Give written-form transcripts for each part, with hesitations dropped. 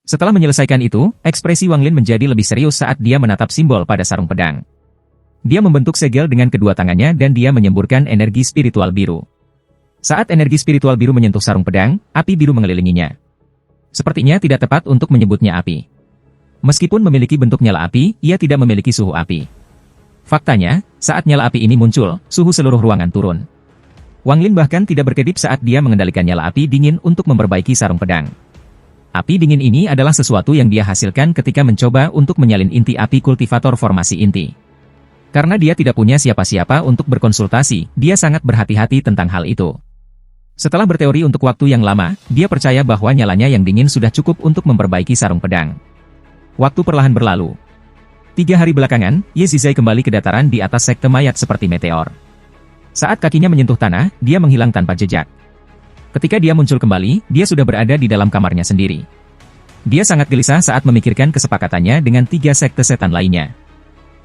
Setelah menyelesaikan itu, ekspresi Wang Lin menjadi lebih serius saat dia menatap simbol pada sarung pedang. Dia membentuk segel dengan kedua tangannya dan dia menyemburkan energi spiritual biru. Saat energi spiritual biru menyentuh sarung pedang, api biru mengelilinginya. Sepertinya tidak tepat untuk menyebutnya api. Meskipun memiliki bentuk nyala api, ia tidak memiliki suhu api. Faktanya, saat nyala api ini muncul, suhu seluruh ruangan turun. Wang Lin bahkan tidak berkedip saat dia mengendalikan nyala api dingin untuk memperbaiki sarung pedang. Api dingin ini adalah sesuatu yang dia hasilkan ketika mencoba untuk menyalin inti api kultivator formasi inti. Karena dia tidak punya siapa-siapa untuk berkonsultasi, dia sangat berhati-hati tentang hal itu. Setelah berteori untuk waktu yang lama, dia percaya bahwa nyalanya yang dingin sudah cukup untuk memperbaiki sarung pedang. Waktu perlahan berlalu. 3 hari belakangan, Ye Zizai kembali ke dataran di atas sekte mayat seperti meteor. Saat kakinya menyentuh tanah, dia menghilang tanpa jejak. Ketika dia muncul kembali, dia sudah berada di dalam kamarnya sendiri. Dia sangat gelisah saat memikirkan kesepakatannya dengan 3 sekte setan lainnya.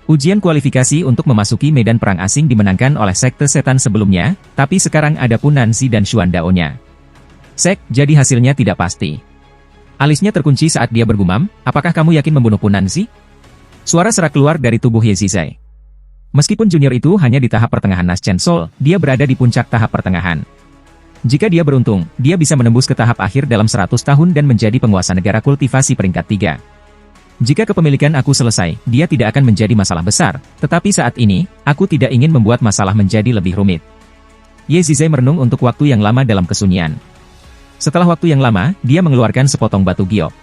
Ujian kualifikasi untuk memasuki medan perang asing dimenangkan oleh sekte setan sebelumnya, tapi sekarang ada Pun Nanzi dan Xuan Dao-nya. Jadi hasilnya tidak pasti. Alisnya terkunci saat dia bergumam, apakah kamu yakin membunuh Pun Nanzi? Suara serak keluar dari tubuh Ye Zizai. Meskipun junior itu hanya di tahap pertengahan Naschen Soul, dia berada di puncak tahap pertengahan. Jika dia beruntung, dia bisa menembus ke tahap akhir dalam 100 tahun dan menjadi penguasa negara kultivasi peringkat 3. Jika kepemilikan aku selesai, dia tidak akan menjadi masalah besar, tetapi saat ini, aku tidak ingin membuat masalah menjadi lebih rumit. Ye Zizai merenung untuk waktu yang lama dalam kesunyian. Setelah waktu yang lama, dia mengeluarkan sepotong batu giok.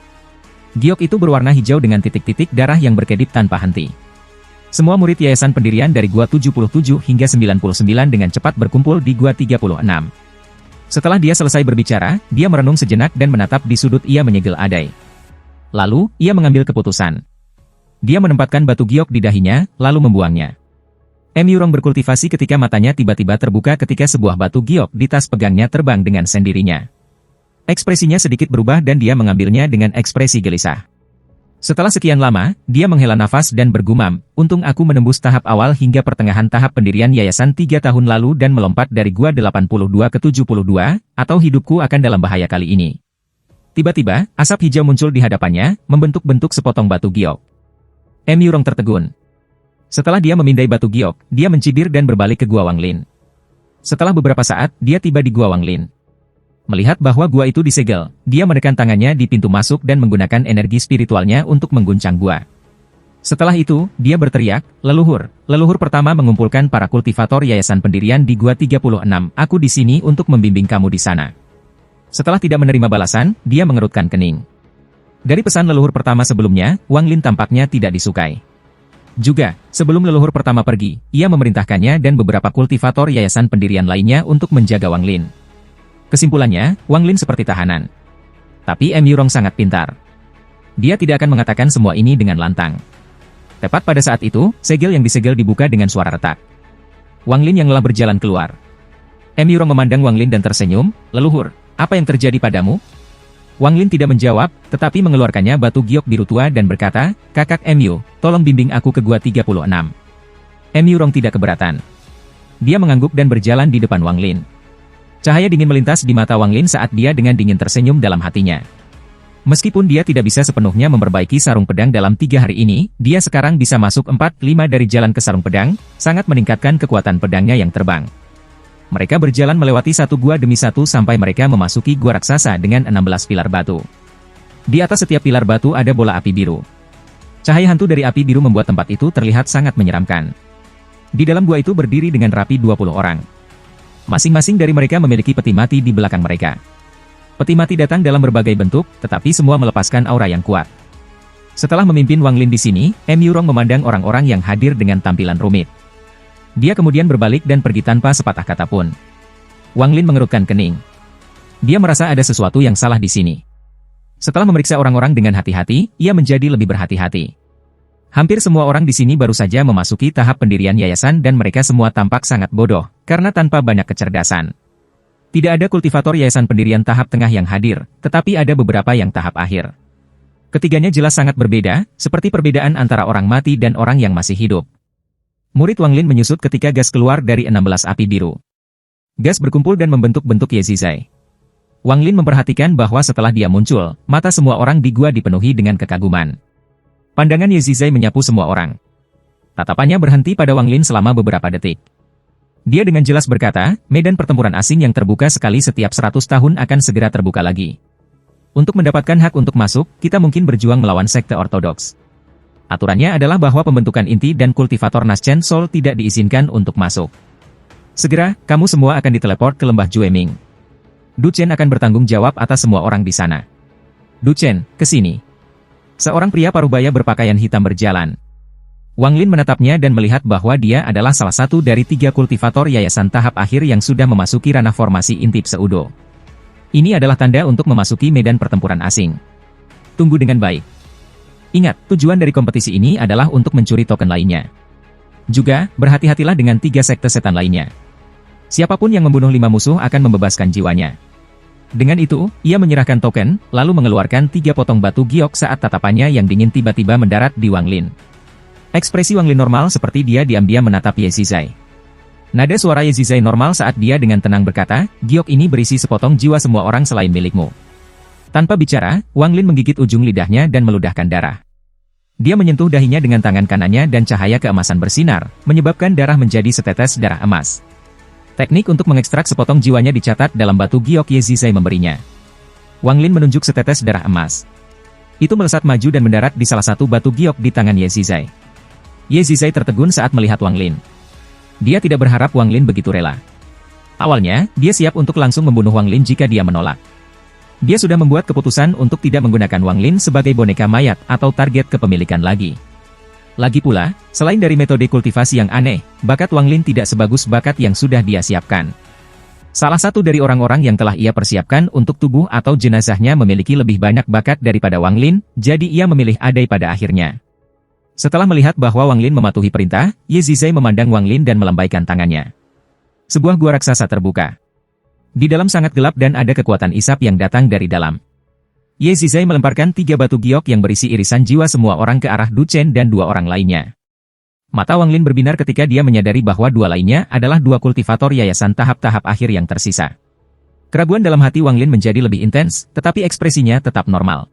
Giok itu berwarna hijau dengan titik-titik darah yang berkedip tanpa henti. Semua murid yayasan pendirian dari Gua 77 hingga 99 dengan cepat berkumpul di Gua 36. Setelah dia selesai berbicara, dia merenung sejenak dan menatap di sudut ia menyegel adai. Lalu, ia mengambil keputusan. Dia menempatkan batu giok di dahinya, lalu membuangnya. Yurong berkultivasi ketika matanya tiba-tiba terbuka ketika sebuah batu giok di tas pegangnya terbang dengan sendirinya. Ekspresinya sedikit berubah dan dia mengambilnya dengan ekspresi gelisah. Setelah sekian lama, dia menghela nafas dan bergumam, untung aku menembus tahap awal hingga pertengahan tahap pendirian yayasan 3 tahun lalu dan melompat dari Gua 82 ke 72, atau hidupku akan dalam bahaya kali ini. Tiba-tiba, asap hijau muncul di hadapannya, membentuk-bentuk sepotong batu giok. Yurong tertegun. Setelah dia memindai batu giok, dia mencibir dan berbalik ke Gua Wang Lin. Setelah beberapa saat, dia tiba di Gua Wang Lin. Melihat bahwa gua itu disegel, dia menekan tangannya di pintu masuk dan menggunakan energi spiritualnya untuk mengguncang gua. Setelah itu, dia berteriak, leluhur pertama mengumpulkan para kultivator yayasan pendirian di Gua 36, aku di sini untuk membimbing kamu di sana. Setelah tidak menerima balasan, dia mengerutkan kening. Dari pesan leluhur pertama sebelumnya, Wang Lin tampaknya tidak disukai. Juga, sebelum leluhur pertama pergi, ia memerintahkannya dan beberapa kultivator yayasan pendirian lainnya untuk menjaga Wang Lin. Kesimpulannya, Wang Lin seperti tahanan. Tapi Yurong sangat pintar. Dia tidak akan mengatakan semua ini dengan lantang. Tepat pada saat itu, segel yang disegel dibuka dengan suara retak. Wang Lin yang lelah berjalan keluar. Yurong memandang Wang Lin dan tersenyum, leluhur, apa yang terjadi padamu? Wang Lin tidak menjawab, tetapi mengeluarkannya batu giok biru tua dan berkata, kakak Mu, tolong bimbing aku ke Gua 36. Yurong tidak keberatan. Dia mengangguk dan berjalan di depan Wang Lin. Cahaya dingin melintas di mata Wang Lin saat dia dengan dingin tersenyum dalam hatinya. Meskipun dia tidak bisa sepenuhnya memperbaiki sarung pedang dalam 3 hari ini, dia sekarang bisa masuk 4/5 dari jalan ke sarung pedang, sangat meningkatkan kekuatan pedangnya yang terbang. Mereka berjalan melewati satu gua demi satu sampai mereka memasuki gua raksasa dengan 16 pilar batu. Di atas setiap pilar batu ada bola api biru. Cahaya hantu dari api biru membuat tempat itu terlihat sangat menyeramkan. Di dalam gua itu berdiri dengan rapi 20 orang. Masing-masing dari mereka memiliki peti mati di belakang mereka. Peti mati datang dalam berbagai bentuk, tetapi semua melepaskan aura yang kuat. Setelah memimpin Wang Lin di sini, Yurong memandang orang-orang yang hadir dengan tampilan rumit. Dia kemudian berbalik dan pergi tanpa sepatah kata pun. Wang Lin mengerutkan kening. Dia merasa ada sesuatu yang salah di sini. Setelah memeriksa orang-orang dengan hati-hati, ia menjadi lebih berhati-hati. Hampir semua orang di sini baru saja memasuki tahap pendirian yayasan dan mereka semua tampak sangat bodoh, karena tanpa banyak kecerdasan. Tidak ada kultivator yayasan pendirian tahap tengah yang hadir, tetapi ada beberapa yang tahap akhir. Ketiganya jelas sangat berbeda, seperti perbedaan antara orang mati dan orang yang masih hidup. Murid Wang Lin menyusut ketika gas keluar dari 16 api biru. Gas berkumpul dan membentuk-bentuk Ye Zizai. Wang Lin memperhatikan bahwa setelah dia muncul, mata semua orang di gua dipenuhi dengan kekaguman. Pandangan Ye Zizai menyapu semua orang. Tatapannya berhenti pada Wang Lin selama beberapa detik. Dia dengan jelas berkata, medan pertempuran asing yang terbuka sekali setiap 100 tahun akan segera terbuka lagi. Untuk mendapatkan hak untuk masuk, kita mungkin berjuang melawan sekte ortodoks. Aturannya adalah bahwa pembentukan inti dan kultivator Naschen Soul tidak diizinkan untuk masuk. Segera, kamu semua akan diteleport ke lembah Jueming. Du Chen akan bertanggung jawab atas semua orang di sana. Du Chen, ke sini. Seorang pria parubaya berpakaian hitam berjalan. Wang Lin menatapnya dan melihat bahwa dia adalah salah satu dari 3 kultivator yayasan tahap akhir yang sudah memasuki ranah formasi inti pseudo. Ini adalah tanda untuk memasuki medan pertempuran asing. Tunggu dengan baik. Ingat, tujuan dari kompetisi ini adalah untuk mencuri token lainnya. Juga, berhati-hatilah dengan 3 sekte setan lainnya. Siapapun yang membunuh 5 musuh akan membebaskan jiwanya. Dengan itu, ia menyerahkan token, lalu mengeluarkan 3 potong batu giok saat tatapannya yang dingin tiba-tiba mendarat di Wang Lin. Ekspresi Wang Lin normal seperti dia diam-diam menatap Ye Zizai. Nada suara Ye Zizai normal saat dia dengan tenang berkata, giok ini berisi sepotong jiwa semua orang selain milikmu. Tanpa bicara, Wang Lin menggigit ujung lidahnya dan meludahkan darah. Dia menyentuh dahinya dengan tangan kanannya dan cahaya keemasan bersinar, menyebabkan darah menjadi setetes darah emas. Teknik untuk mengekstrak sepotong jiwanya dicatat dalam batu giok Ye Zizai memberinya. Wang Lin menunjuk setetes darah emas. Itu melesat maju dan mendarat di salah satu batu giok di tangan Ye Zizai. Ye Zizai tertegun saat melihat Wang Lin. Dia tidak berharap Wang Lin begitu rela. Awalnya, dia siap untuk langsung membunuh Wang Lin jika dia menolak. Dia sudah membuat keputusan untuk tidak menggunakan Wang Lin sebagai boneka mayat atau target kepemilikan lagi. Lagi pula, selain dari metode kultivasi yang aneh, bakat Wang Lin tidak sebagus bakat yang sudah dia siapkan. Salah satu dari orang-orang yang telah ia persiapkan untuk tubuh atau jenazahnya memiliki lebih banyak bakat daripada Wang Lin, jadi ia memilih Adai pada akhirnya. Setelah melihat bahwa Wang Lin mematuhi perintah, Ye Zizai memandang Wang Lin dan melambaikan tangannya. Sebuah gua raksasa terbuka. Di dalam sangat gelap dan ada kekuatan isap yang datang dari dalam. Ye Zizai melemparkan 3 batu giok yang berisi irisan jiwa semua orang ke arah Du Chen dan 2 orang lainnya. Mata Wang Lin berbinar ketika dia menyadari bahwa 2 lainnya adalah 2 kultivator yayasan tahap-tahap akhir yang tersisa. Keraguan dalam hati Wang Lin menjadi lebih intens, tetapi ekspresinya tetap normal.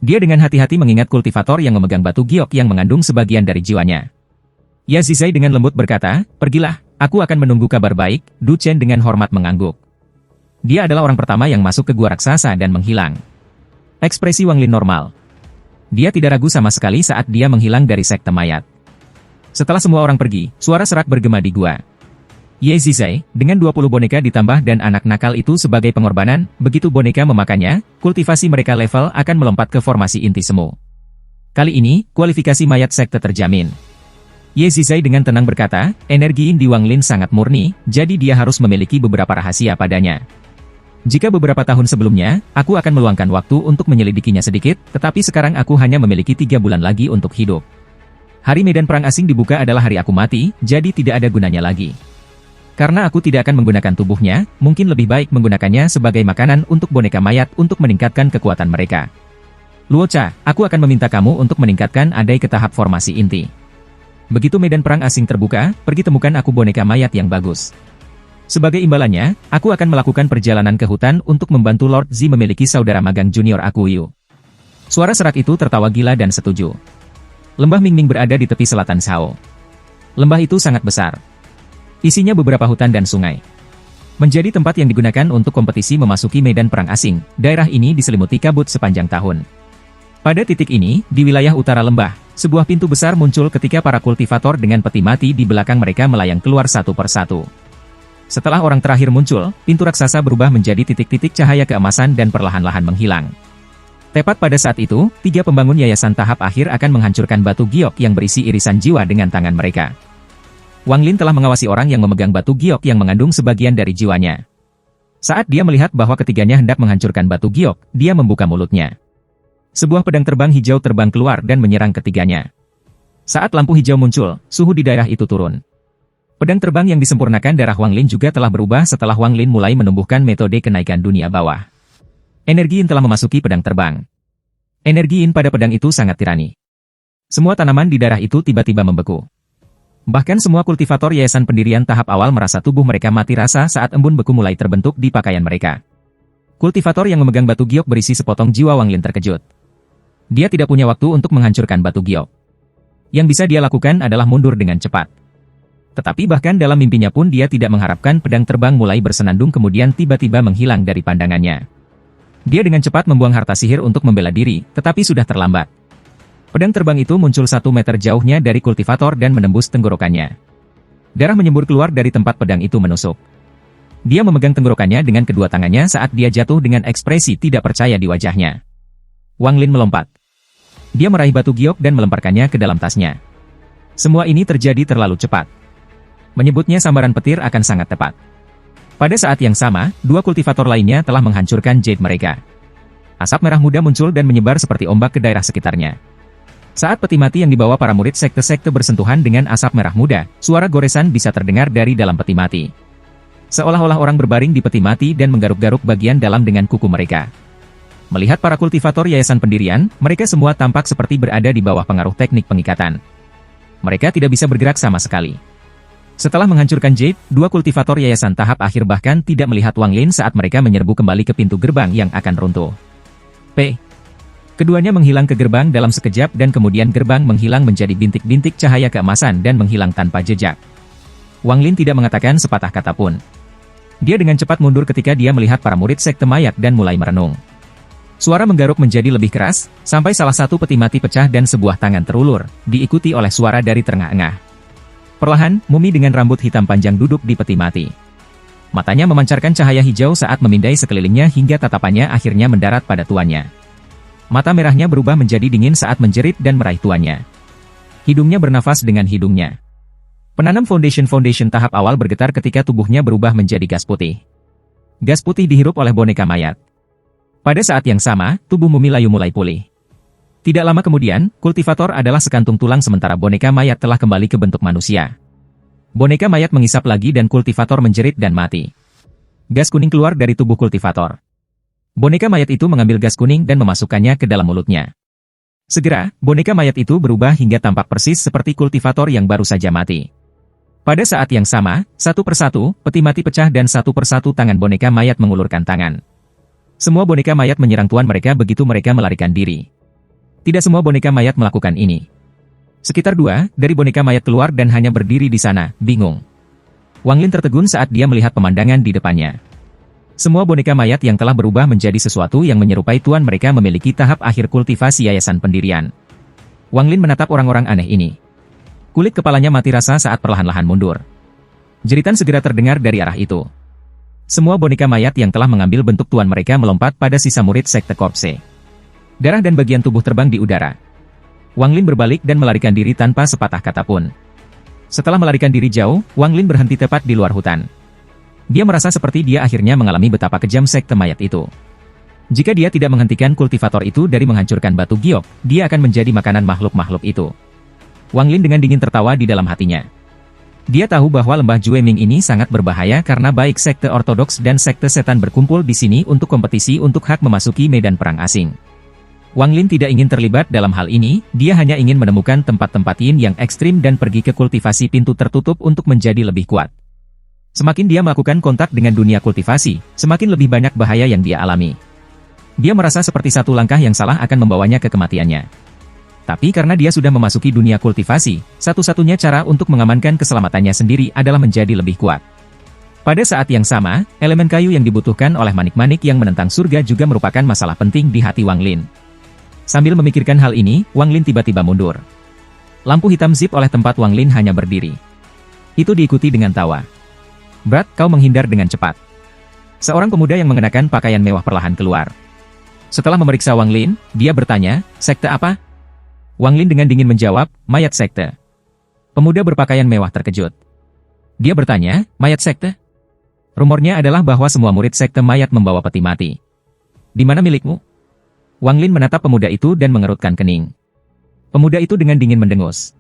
Dia dengan hati-hati mengingat kultivator yang memegang batu giok yang mengandung sebagian dari jiwanya. Ye Zizai dengan lembut berkata, pergilah, aku akan menunggu kabar baik. Du Chen dengan hormat mengangguk. Dia adalah orang pertama yang masuk ke gua raksasa dan menghilang. Ekspresi Wang Lin normal. Dia tidak ragu sama sekali saat dia menghilang dari sekte mayat. Setelah semua orang pergi, suara serak bergema di gua. Ye Zizai, dengan 20 boneka ditambah dan anak nakal itu sebagai pengorbanan, begitu boneka memakannya, kultivasi mereka level akan melompat ke formasi inti semu. Kali ini, kualifikasi mayat sekte terjamin. Ye Zizai dengan tenang berkata, energi di Wang Lin sangat murni, jadi dia harus memiliki beberapa rahasia padanya. Jika beberapa tahun sebelumnya, aku akan meluangkan waktu untuk menyelidikinya sedikit, tetapi sekarang aku hanya memiliki 3 bulan lagi untuk hidup. Hari medan perang asing dibuka adalah hari aku mati, jadi tidak ada gunanya lagi. Karena aku tidak akan menggunakan tubuhnya, mungkin lebih baik menggunakannya sebagai makanan untuk boneka mayat untuk meningkatkan kekuatan mereka. Luo Cha, aku akan meminta kamu untuk meningkatkan Adai ke tahap formasi inti. Begitu medan perang asing terbuka, pergi temukan aku boneka mayat yang bagus. Sebagai imbalannya, aku akan melakukan perjalanan ke hutan untuk membantu Lord Zi memiliki saudara magang junior aku Yu. Suara serak itu tertawa gila dan setuju. Lembah Mingming berada di tepi selatan Shao. Lembah itu sangat besar. Isinya beberapa hutan dan sungai. Menjadi tempat yang digunakan untuk kompetisi memasuki medan perang asing, daerah ini diselimuti kabut sepanjang tahun. Pada titik ini, di wilayah utara lembah, sebuah pintu besar muncul ketika para kultivator dengan peti mati di belakang mereka melayang keluar satu persatu. Setelah orang terakhir muncul, pintu raksasa berubah menjadi titik-titik cahaya keemasan dan perlahan-lahan menghilang. Tepat pada saat itu, 3 pembangun yayasan tahap akhir akan menghancurkan batu giok yang berisi irisan jiwa dengan tangan mereka. Wang Lin telah mengawasi orang yang memegang batu giok yang mengandung sebagian dari jiwanya. Saat dia melihat bahwa ketiganya hendak menghancurkan batu giok, dia membuka mulutnya. Sebuah pedang terbang hijau terbang keluar dan menyerang ketiganya. Saat lampu hijau muncul, suhu di daerah itu turun. Pedang terbang yang disempurnakan darah Wang Lin juga telah berubah setelah Wang Lin mulai menumbuhkan metode kenaikan dunia bawah. Energi Yin telah memasuki pedang terbang. Energi Yin pada pedang itu sangat tirani. Semua tanaman di daerah itu tiba-tiba membeku. Bahkan semua kultivator yayasan pendirian tahap awal merasa tubuh mereka mati rasa saat embun beku mulai terbentuk di pakaian mereka. Kultivator yang memegang batu giok berisi sepotong jiwa Wang Lin terkejut. Dia tidak punya waktu untuk menghancurkan batu giok. Yang bisa dia lakukan adalah mundur dengan cepat. Tetapi bahkan dalam mimpinya pun dia tidak mengharapkan pedang terbang mulai bersenandung kemudian tiba-tiba menghilang dari pandangannya. Dia dengan cepat membuang harta sihir untuk membela diri, tetapi sudah terlambat. Pedang terbang itu muncul 1 meter jauhnya dari kultivator dan menembus tenggorokannya. Darah menyembur keluar dari tempat pedang itu menusuk. Dia memegang tenggorokannya dengan kedua tangannya saat dia jatuh dengan ekspresi tidak percaya di wajahnya. Wang Lin melompat. Dia meraih batu giok dan melemparkannya ke dalam tasnya. Semua ini terjadi terlalu cepat. Menyebutnya sambaran petir akan sangat tepat. Pada saat yang sama, 2 kultivator lainnya telah menghancurkan jade mereka. Asap merah muda muncul dan menyebar seperti ombak ke daerah sekitarnya. Saat peti mati yang dibawa para murid sekte-sekte bersentuhan dengan asap merah muda, suara goresan bisa terdengar dari dalam peti mati. Seolah-olah orang berbaring di peti mati dan menggaruk-garuk bagian dalam dengan kuku mereka. Melihat para kultivator yayasan pendirian, mereka semua tampak seperti berada di bawah pengaruh teknik pengikatan. Mereka tidak bisa bergerak sama sekali. Setelah menghancurkan jade, 2 kultivator yayasan tahap akhir bahkan tidak melihat Wang Lin saat mereka menyerbu kembali ke pintu gerbang yang akan runtuh. Keduanya menghilang ke gerbang dalam sekejap dan kemudian gerbang menghilang menjadi bintik-bintik cahaya keemasan dan menghilang tanpa jejak. Wang Lin tidak mengatakan sepatah kata pun. Dia dengan cepat mundur ketika dia melihat para murid sekte mayat dan mulai merenung. Suara menggaruk menjadi lebih keras, sampai salah satu peti mati pecah dan sebuah tangan terulur, diikuti oleh suara dari terengah-engah. Perlahan, mumi dengan rambut hitam panjang duduk di peti mati. Matanya memancarkan cahaya hijau saat memindai sekelilingnya hingga tatapannya akhirnya mendarat pada tuannya. Mata merahnya berubah menjadi dingin saat menjerit dan meraih tuannya. Hidungnya bernafas dengan hidungnya. Penanam foundation tahap awal bergetar ketika tubuhnya berubah menjadi gas putih. Gas putih dihirup oleh boneka mayat. Pada saat yang sama, tubuh mumi layu mulai pulih. Tidak lama kemudian, kultivator adalah sekantung tulang sementara boneka mayat telah kembali ke bentuk manusia. Boneka mayat mengisap lagi dan kultivator menjerit dan mati. Gas kuning keluar dari tubuh kultivator. Boneka mayat itu mengambil gas kuning dan memasukkannya ke dalam mulutnya. Segera, boneka mayat itu berubah hingga tampak persis seperti kultivator yang baru saja mati. Pada saat yang sama, satu persatu, peti mati pecah dan satu persatu tangan boneka mayat mengulurkan tangan. Semua boneka mayat menyerang tuan mereka begitu mereka melarikan diri. Tidak semua boneka mayat melakukan ini. Sekitar 2 dari boneka mayat keluar dan hanya berdiri di sana, bingung. Wang Lin tertegun saat dia melihat pemandangan di depannya. Semua boneka mayat yang telah berubah menjadi sesuatu yang menyerupai tuan mereka memiliki tahap akhir kultivasi yayasan pendirian. Wang Lin menatap orang-orang aneh ini. Kulit kepalanya mati rasa saat perlahan-lahan mundur. Jeritan segera terdengar dari arah itu. Semua boneka mayat yang telah mengambil bentuk tuan mereka melompat pada sisa murid sekte korpse. Darah dan bagian tubuh terbang di udara. Wang Lin berbalik dan melarikan diri tanpa sepatah kata pun. Setelah melarikan diri jauh, Wang Lin berhenti tepat di luar hutan. Dia merasa seperti dia akhirnya mengalami betapa kejam sekte mayat itu. Jika dia tidak menghentikan kultivator itu dari menghancurkan batu giok, dia akan menjadi makanan makhluk-makhluk itu. Wang Lin dengan dingin tertawa di dalam hatinya. Dia tahu bahwa lembah Jueming ini sangat berbahaya karena baik sekte ortodoks dan sekte setan berkumpul di sini untuk kompetisi untuk hak memasuki medan perang asing. Wang Lin tidak ingin terlibat dalam hal ini, dia hanya ingin menemukan tempat-tempat yin yang ekstrim dan pergi ke kultivasi pintu tertutup untuk menjadi lebih kuat. Semakin dia melakukan kontak dengan dunia kultivasi, semakin lebih banyak bahaya yang dia alami. Dia merasa seperti satu langkah yang salah akan membawanya ke kematiannya. Tapi karena dia sudah memasuki dunia kultivasi, satu-satunya cara untuk mengamankan keselamatannya sendiri adalah menjadi lebih kuat. Pada saat yang sama, elemen kayu yang dibutuhkan oleh manik-manik yang menentang surga juga merupakan masalah penting di hati Wang Lin. Sambil memikirkan hal ini, Wang Lin tiba-tiba mundur. Lampu hitam zip oleh tempat Wang Lin hanya berdiri. Itu diikuti dengan tawa. "Brat, kau menghindar dengan cepat." Seorang pemuda yang mengenakan pakaian mewah perlahan keluar. Setelah memeriksa Wang Lin, dia bertanya, "Sekte apa?" Wang Lin dengan dingin menjawab, "Mayat sekte." Pemuda berpakaian mewah terkejut. Dia bertanya, "Mayat sekte?" Rumornya adalah bahwa semua murid sekte mayat membawa peti mati. "Di mana milikmu?" Wang Lin menatap pemuda itu dan mengerutkan kening. Pemuda itu dengan dingin mendengus.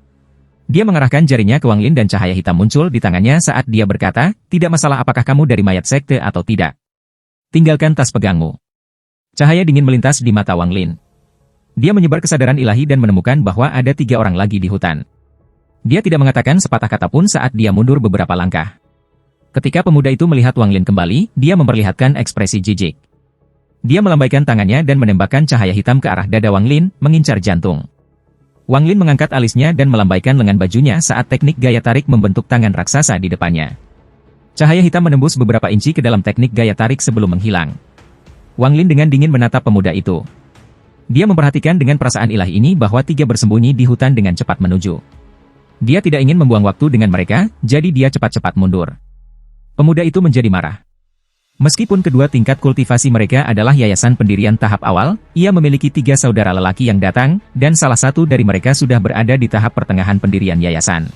Dia mengarahkan jarinya ke Wang Lin dan cahaya hitam muncul di tangannya saat dia berkata, "Tidak masalah apakah kamu dari mayat sekte atau tidak. Tinggalkan tas pegangmu." Cahaya dingin melintas di mata Wang Lin. Dia menyebar kesadaran ilahi dan menemukan bahwa ada 3 orang lagi di hutan. Dia tidak mengatakan sepatah kata pun saat dia mundur beberapa langkah. Ketika pemuda itu melihat Wang Lin kembali, dia memperlihatkan ekspresi jijik. Dia melambaikan tangannya dan menembakkan cahaya hitam ke arah dada Wang Lin, mengincar jantung. Wang Lin mengangkat alisnya dan melambaikan lengan bajunya saat teknik gaya tarik membentuk tangan raksasa di depannya. Cahaya hitam menembus beberapa inci ke dalam teknik gaya tarik sebelum menghilang. Wang Lin dengan dingin menatap pemuda itu. Dia memperhatikan dengan perasaan ilahi ini bahwa tiga bersembunyi di hutan dengan cepat menuju. Dia tidak ingin membuang waktu dengan mereka, jadi dia cepat-cepat mundur. Pemuda itu menjadi marah. Meskipun kedua tingkat kultivasi mereka adalah yayasan pendirian tahap awal, ia memiliki 3 saudara lelaki yang datang, dan salah satu dari mereka sudah berada di tahap pertengahan pendirian yayasan.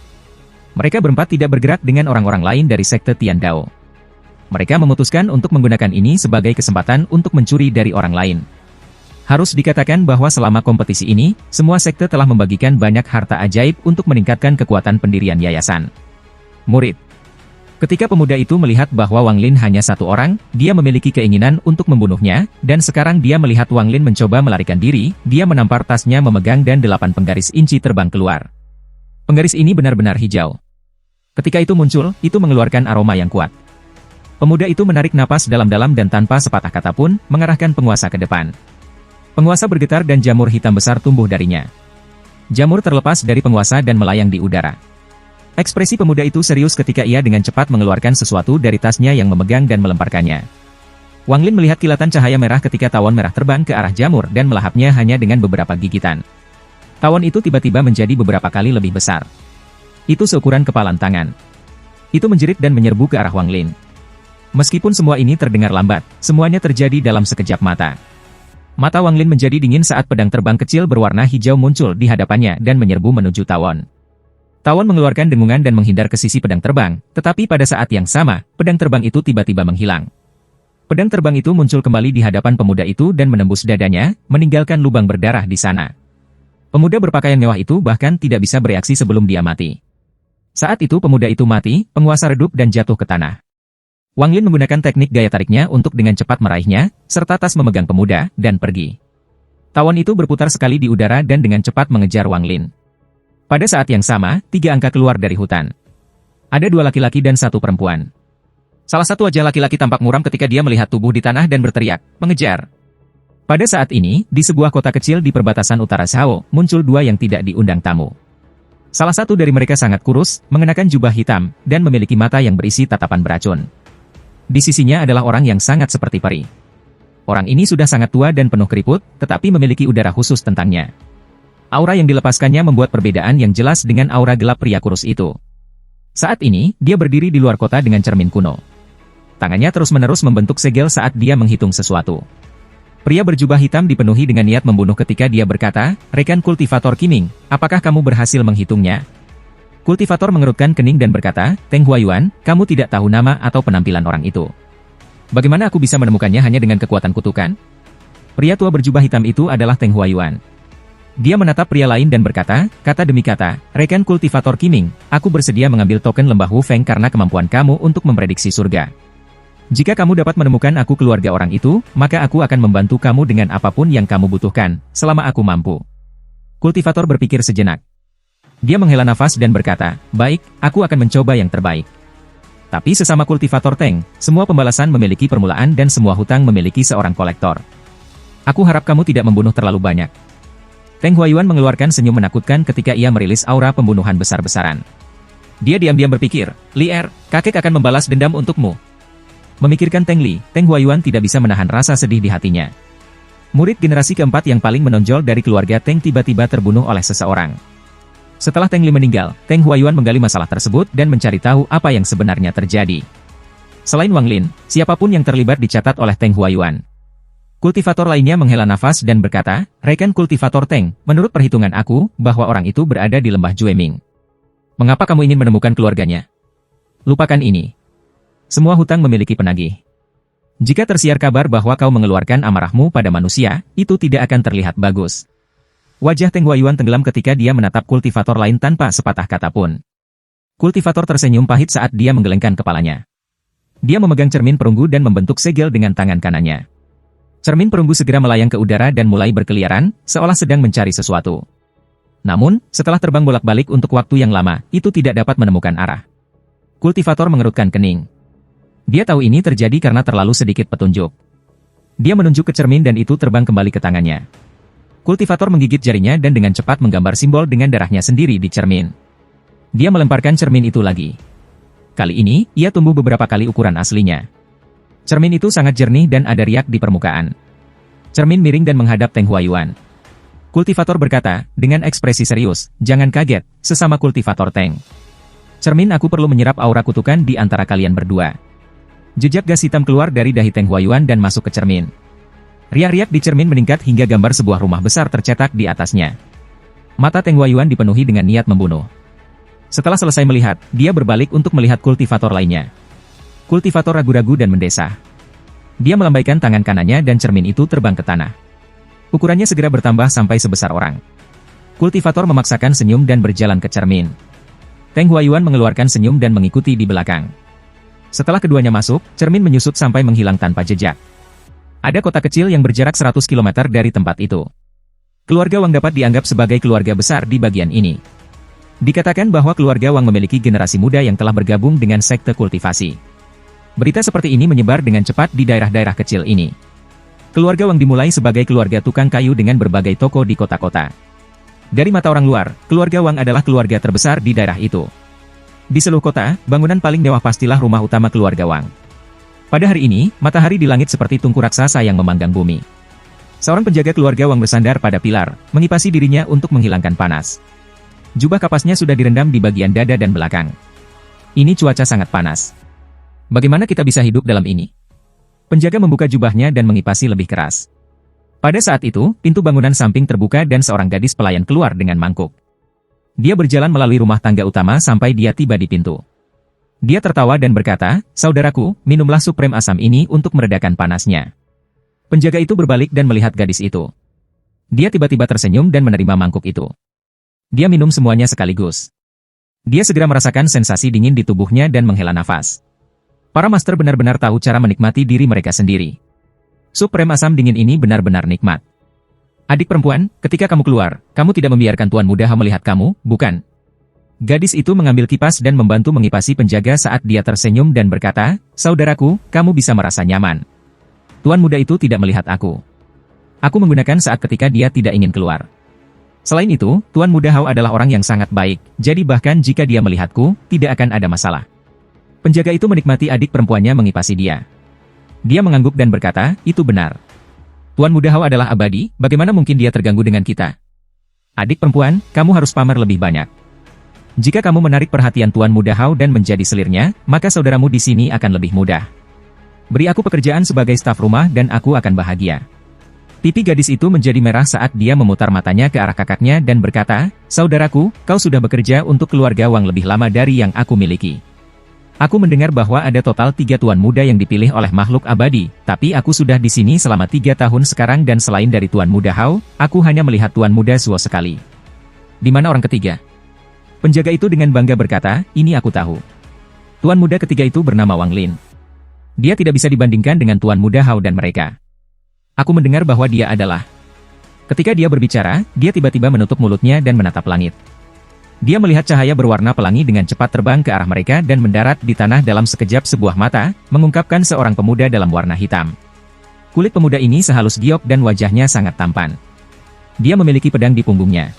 Mereka berempat tidak bergerak dengan orang-orang lain dari sekte Tian Dao. Mereka memutuskan untuk menggunakan ini sebagai kesempatan untuk mencuri dari orang lain. Harus dikatakan bahwa selama kompetisi ini, semua sekte telah membagikan banyak harta ajaib untuk meningkatkan kekuatan pendirian yayasan. Murid. Ketika pemuda itu melihat bahwa Wang Lin hanya satu orang, dia memiliki keinginan untuk membunuhnya, dan sekarang dia melihat Wang Lin mencoba melarikan diri, dia menampar tasnya memegang dan 8 penggaris inci terbang keluar. Penggaris ini benar-benar hijau. Ketika itu muncul, itu mengeluarkan aroma yang kuat. Pemuda itu menarik napas dalam-dalam dan tanpa sepatah kata pun, mengarahkan penguasa ke depan. Penguasa bergetar dan jamur hitam besar tumbuh darinya. Jamur terlepas dari penguasa dan melayang di udara. Ekspresi pemuda itu serius ketika ia dengan cepat mengeluarkan sesuatu dari tasnya yang memegang dan melemparkannya. Wang Lin melihat kilatan cahaya merah ketika tawon merah terbang ke arah jamur dan melahapnya hanya dengan beberapa gigitan. Tawon itu tiba-tiba menjadi beberapa kali lebih besar. Itu seukuran kepalan tangan. Itu menjerit dan menyerbu ke arah Wang Lin. Meskipun semua ini terdengar lambat, semuanya terjadi dalam sekejap mata. Mata Wang Lin menjadi dingin saat pedang terbang kecil berwarna hijau muncul di hadapannya dan menyerbu menuju tawon. Tawon mengeluarkan dengungan dan menghindar ke sisi pedang terbang, tetapi pada saat yang sama, pedang terbang itu tiba-tiba menghilang. Pedang terbang itu muncul kembali di hadapan pemuda itu dan menembus dadanya, meninggalkan lubang berdarah di sana. Pemuda berpakaian mewah itu bahkan tidak bisa bereaksi sebelum dia mati. Saat itu pemuda itu mati, penguasa redup dan jatuh ke tanah. Wang Lin menggunakan teknik gaya tariknya untuk dengan cepat meraihnya, serta tas memegang pemuda, dan pergi. Tawon itu berputar sekali di udara dan dengan cepat mengejar Wang Lin. Pada saat yang sama, 3 angka keluar dari hutan. Ada 2 laki-laki dan 1 perempuan. Salah satu wajah laki-laki tampak muram ketika dia melihat tubuh di tanah dan berteriak, mengejar. Pada saat ini, di sebuah kota kecil di perbatasan utara Shao, muncul 2 yang tidak diundang tamu. Salah satu dari mereka sangat kurus, mengenakan jubah hitam, dan memiliki mata yang berisi tatapan beracun. Di sisinya adalah orang yang sangat seperti peri. Orang ini sudah sangat tua dan penuh keriput, tetapi memiliki udara khusus tentangnya. Aura yang dilepaskannya membuat perbedaan yang jelas dengan aura gelap pria kurus itu. Saat ini, dia berdiri di luar kota dengan cermin kuno. Tangannya terus-menerus membentuk segel saat dia menghitung sesuatu. Pria berjubah hitam dipenuhi dengan niat membunuh ketika dia berkata, "Rekan kultivator Qiming, apakah kamu berhasil menghitungnya?" Kultivator mengerutkan kening dan berkata, "Teng Huayuan, kamu tidak tahu nama atau penampilan orang itu. Bagaimana aku bisa menemukannya hanya dengan kekuatan kutukan?" Pria tua berjubah hitam itu adalah Teng Huayuan. Dia menatap pria lain dan berkata, kata demi kata, "Rekan kultivator Qiming, aku bersedia mengambil token lembah Wu Feng karena kemampuan kamu untuk memprediksi surga. Jika kamu dapat menemukan aku keluarga orang itu, maka aku akan membantu kamu dengan apapun yang kamu butuhkan, selama aku mampu." Kultivator berpikir sejenak. Dia menghela nafas dan berkata, "Baik, aku akan mencoba yang terbaik." Tapi sesama kultivator Teng, semua pembalasan memiliki permulaan dan semua hutang memiliki seorang kolektor. Aku harap kamu tidak membunuh terlalu banyak. Teng Huayuan mengeluarkan senyum menakutkan ketika ia merilis aura pembunuhan besar-besaran. Dia diam-diam berpikir, "Li kakek akan membalas dendam untukmu." Memikirkan Teng Li, Teng Huayuan tidak bisa menahan rasa sedih di hatinya. Murid generasi keempat yang paling menonjol dari keluarga Teng tiba-tiba terbunuh oleh seseorang. Setelah Teng Li meninggal, Teng Huayuan menggali masalah tersebut dan mencari tahu apa yang sebenarnya terjadi. Selain Wang Lin, siapapun yang terlibat dicatat oleh Teng Huayuan. Kultivator lainnya menghela nafas dan berkata, "Rekan kultivator Teng, menurut perhitungan aku, bahwa orang itu berada di lembah Jueming. Mengapa kamu ingin menemukan keluarganya? Lupakan ini. Semua hutang memiliki penagih. Jika tersiar kabar bahwa kau mengeluarkan amarahmu pada manusia, itu tidak akan terlihat bagus." Wajah Teng Huayuan tenggelam ketika dia menatap kultivator lain tanpa sepatah kata pun. Kultivator tersenyum pahit saat dia menggelengkan kepalanya. Dia memegang cermin perunggu dan membentuk segel dengan tangan kanannya. Cermin perunggu segera melayang ke udara dan mulai berkeliaran, seolah sedang mencari sesuatu. Namun, setelah terbang bolak-balik untuk waktu yang lama, itu tidak dapat menemukan arah. Kultivator mengerutkan kening. Dia tahu ini terjadi karena terlalu sedikit petunjuk. Dia menunjuk ke cermin dan itu terbang kembali ke tangannya. Kultivator menggigit jarinya dan dengan cepat menggambar simbol dengan darahnya sendiri di cermin. Dia melemparkan cermin itu lagi. Kali ini, ia tumbuh beberapa kali ukuran aslinya. Cermin itu sangat jernih dan ada riak di permukaan. Cermin miring dan menghadap Teng Huayuan. Kultivator berkata, dengan ekspresi serius, "Jangan kaget, sesama kultivator Teng. Cermin aku perlu menyerap aura kutukan di antara kalian berdua." Jejak gas hitam keluar dari dahi Teng Huayuan dan masuk ke cermin. Riak-riak di cermin meningkat hingga gambar sebuah rumah besar tercetak di atasnya. Mata Teng Huayuan dipenuhi dengan niat membunuh. Setelah selesai melihat, dia berbalik untuk melihat kultivator lainnya. Kultivator ragu-ragu dan mendesah. Dia melambaikan tangan kanannya dan cermin itu terbang ke tanah. Ukurannya segera bertambah sampai sebesar orang. Kultivator memaksakan senyum dan berjalan ke cermin. Teng Huayuan mengeluarkan senyum dan mengikuti di belakang. Setelah keduanya masuk, cermin menyusut sampai menghilang tanpa jejak. Ada kota kecil yang berjarak 100 km dari tempat itu. Keluarga Wang dapat dianggap sebagai keluarga besar di bagian ini. Dikatakan bahwa keluarga Wang memiliki generasi muda yang telah bergabung dengan sekte kultivasi. Berita seperti ini menyebar dengan cepat di daerah-daerah kecil ini. Keluarga Wang dimulai sebagai keluarga tukang kayu dengan berbagai toko di kota-kota. Dari mata orang luar, keluarga Wang adalah keluarga terbesar di daerah itu. Di seluruh kota, bangunan paling mewah pastilah rumah utama keluarga Wang. Pada hari ini, matahari di langit seperti tungku raksasa yang memanggang bumi. Seorang penjaga keluarga Wang bersandar pada pilar, mengipasi dirinya untuk menghilangkan panas. Jubah kapasnya sudah direndam di bagian dada dan belakang. Ini cuaca sangat panas. Bagaimana kita bisa hidup dalam ini? Penjaga membuka jubahnya dan mengipasi lebih keras. Pada saat itu, pintu bangunan samping terbuka dan seorang gadis pelayan keluar dengan mangkuk. Dia berjalan melalui rumah tangga utama sampai dia tiba di pintu. Dia tertawa dan berkata, "Saudaraku, minumlah sup rem asam ini untuk meredakan panasnya." Penjaga itu berbalik dan melihat gadis itu. Dia tiba-tiba tersenyum dan menerima mangkuk itu. Dia minum semuanya sekaligus. Dia segera merasakan sensasi dingin di tubuhnya dan menghela nafas. Para master benar-benar tahu cara menikmati diri mereka sendiri. Sup rem asam dingin ini benar-benar nikmat. "Adik perempuan, ketika kamu keluar, kamu tidak membiarkan Tuan Muda melihat kamu, bukan?" Gadis itu mengambil kipas dan membantu mengipasi penjaga saat dia tersenyum dan berkata, "Saudaraku, kamu bisa merasa nyaman. Tuan Muda itu tidak melihat aku. Aku menggunakan saat ketika dia tidak ingin keluar. Selain itu, Tuan Muda Hao adalah orang yang sangat baik, jadi bahkan jika dia melihatku, tidak akan ada masalah." Penjaga itu menikmati adik perempuannya mengipasi dia. Dia mengangguk dan berkata, "Itu benar. Tuan Muda Hao adalah abadi, bagaimana mungkin dia terganggu dengan kita? Adik perempuan, kamu harus pamer lebih banyak. Jika kamu menarik perhatian Tuan Muda Hao dan menjadi selirnya, maka saudaramu di sini akan lebih mudah. Beri aku pekerjaan sebagai staf rumah dan aku akan bahagia." Pipi gadis itu menjadi merah saat dia memutar matanya ke arah kakaknya dan berkata, "Saudaraku, kau sudah bekerja untuk keluarga Wang lebih lama dari yang aku miliki. Aku mendengar bahwa ada total 3 tuan muda yang dipilih oleh makhluk abadi, tapi aku sudah di sini selama 3 tahun sekarang dan selain dari Tuan Muda Hao, aku hanya melihat Tuan Muda Zuo sekali. Di mana orang ketiga?" Penjaga itu dengan bangga berkata, "Ini aku tahu. Tuan muda ketiga itu bernama Wang Lin. Dia tidak bisa dibandingkan dengan Tuan Muda Hao dan mereka. Aku mendengar bahwa dia adalah..." Ketika dia berbicara, dia tiba-tiba menutup mulutnya dan menatap langit. Dia melihat cahaya berwarna pelangi dengan cepat terbang ke arah mereka dan mendarat di tanah dalam sekejap. Sebuah mata, mengungkapkan seorang pemuda dalam warna hitam. Kulit pemuda ini sehalus giok dan wajahnya sangat tampan. Dia memiliki pedang di punggungnya.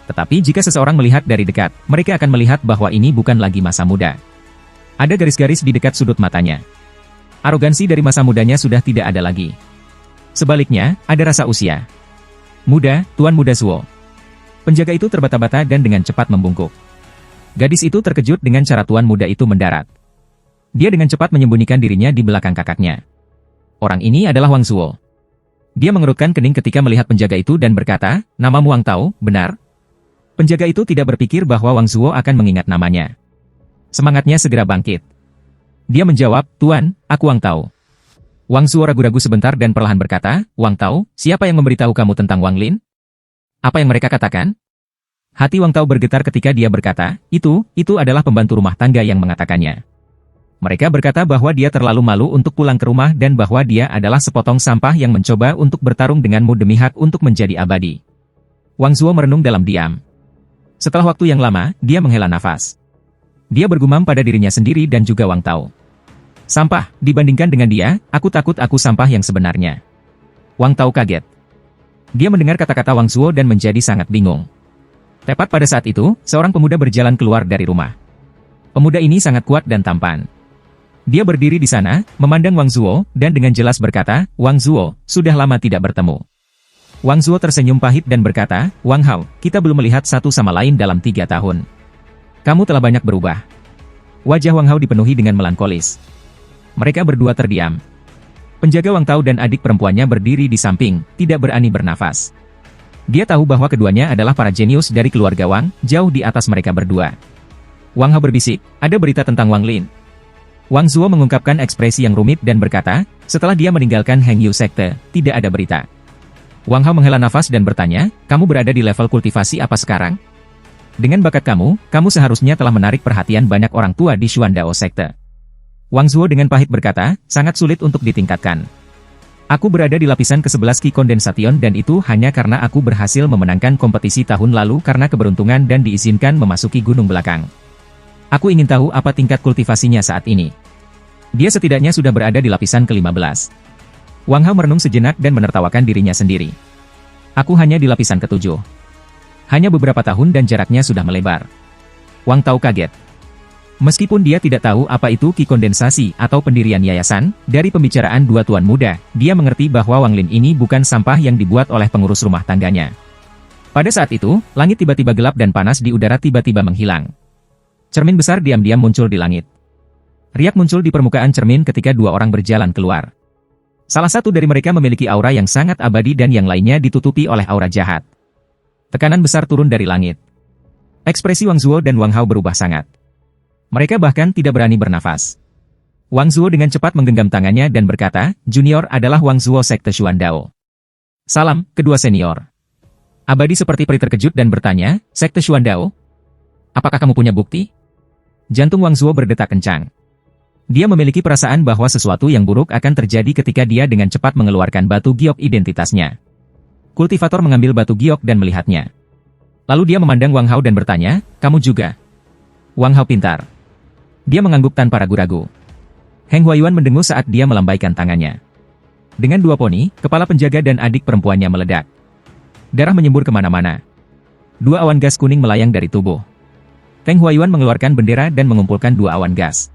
Tetapi jika seseorang melihat dari dekat, mereka akan melihat bahwa ini bukan lagi masa muda. Ada garis-garis di dekat sudut matanya. Arogansi dari masa mudanya sudah tidak ada lagi. Sebaliknya, ada rasa usia. "Muda, Tuan Muda Zuo." Penjaga itu terbata-bata dan dengan cepat membungkuk. Gadis itu terkejut dengan cara tuan muda itu mendarat. Dia dengan cepat menyembunyikan dirinya di belakang kakaknya. Orang ini adalah Wang Zuo. Dia mengerutkan kening ketika melihat penjaga itu dan berkata, "Namamu Wang Tao, benar?" Penjaga itu tidak berpikir bahwa Wang Zuo akan mengingat namanya. Semangatnya segera bangkit. Dia menjawab, "Tuan, aku Wang Tao." Wang Zuo ragu-ragu sebentar dan perlahan berkata, "Wang Tao, siapa yang memberitahu kamu tentang Wang Lin? Apa yang mereka katakan?" Hati Wang Tao bergetar ketika dia berkata, itu adalah pembantu rumah tangga yang mengatakannya. Mereka berkata bahwa dia terlalu malu untuk pulang ke rumah dan bahwa dia adalah sepotong sampah yang mencoba untuk bertarung denganmu demi hak untuk menjadi abadi. Wang Zuo merenung dalam diam. Setelah waktu yang lama, dia menghela nafas. Dia bergumam pada dirinya sendiri dan juga Wang Tao. Sampah, dibandingkan dengan dia, aku takut aku sampah yang sebenarnya. Wang Tao kaget. Dia mendengar kata-kata Wang Zuo dan menjadi sangat bingung. Tepat pada saat itu, seorang pemuda berjalan keluar dari rumah. Pemuda ini sangat kuat dan tampan. Dia berdiri di sana, memandang Wang Zuo, dan dengan jelas berkata, Wang Zuo, sudah lama tidak bertemu. Wang Zuo tersenyum pahit dan berkata, Wang Hao, kita belum melihat satu sama lain dalam 3 tahun. Kamu telah banyak berubah. Wajah Wang Hao dipenuhi dengan melankolis. Mereka berdua terdiam. Penjaga Wang Tao dan adik perempuannya berdiri di samping, tidak berani bernafas. Dia tahu bahwa keduanya adalah para jenius dari keluarga Wang, jauh di atas mereka berdua. Wang Hao berbisik, ada berita tentang Wang Lin. Wang Zuo mengungkapkan ekspresi yang rumit dan berkata, setelah dia meninggalkan Heng Yu Sekte, tidak ada berita. Wang Hao menghela nafas dan bertanya, kamu berada di level kultivasi apa sekarang? Dengan bakat kamu, kamu seharusnya telah menarik perhatian banyak orang tua di Xuandao Sekte. Wang Zuo dengan pahit berkata, sangat sulit untuk ditingkatkan. Aku berada di lapisan ke-11 Qi Condensation dan itu hanya karena aku berhasil memenangkan kompetisi tahun lalu karena keberuntungan dan diizinkan memasuki gunung belakang. Aku ingin tahu apa tingkat kultivasinya saat ini. Dia setidaknya sudah berada di lapisan ke-15. Wang Hao merenung sejenak dan menertawakan dirinya sendiri. Aku hanya di lapisan ke-7. Hanya beberapa tahun dan jaraknya sudah melebar. Wang Tao kaget. Meskipun dia tidak tahu apa itu Qi kondensasi atau pendirian yayasan, dari pembicaraan dua tuan muda, dia mengerti bahwa Wang Lin ini bukan sampah yang dibuat oleh pengurus rumah tangganya. Pada saat itu, langit tiba-tiba gelap dan panas di udara tiba-tiba menghilang. Cermin besar diam-diam muncul di langit. Riak muncul di permukaan cermin ketika dua orang berjalan keluar. Salah satu dari mereka memiliki aura yang sangat abadi dan yang lainnya ditutupi oleh aura jahat. Tekanan besar turun dari langit. Ekspresi Wang Zuo dan Wang Hao berubah sangat. Mereka bahkan tidak berani bernafas. Wang Zuo dengan cepat menggenggam tangannya dan berkata, Junior adalah Wang Zuo Sekte Xuandao. Salam, kedua senior. Abadi seperti peri terkejut dan bertanya, Sekte Xuandao? Apakah kamu punya bukti? Jantung Wang Zuo berdetak kencang. Dia memiliki perasaan bahwa sesuatu yang buruk akan terjadi ketika dia dengan cepat mengeluarkan batu giok identitasnya. Kultivator mengambil batu giok dan melihatnya. Lalu dia memandang Wang Hao dan bertanya, kamu juga? Wang Hao pintar. Dia mengangguk tanpa ragu-ragu. Heng Huayuan mendengus saat dia melambaikan tangannya. Dengan dua poni, kepala penjaga dan adik perempuannya meledak. Darah menyembur kemana-mana. Dua awan gas kuning melayang dari tubuh. Heng Huayuan mengeluarkan bendera dan mengumpulkan dua awan gas.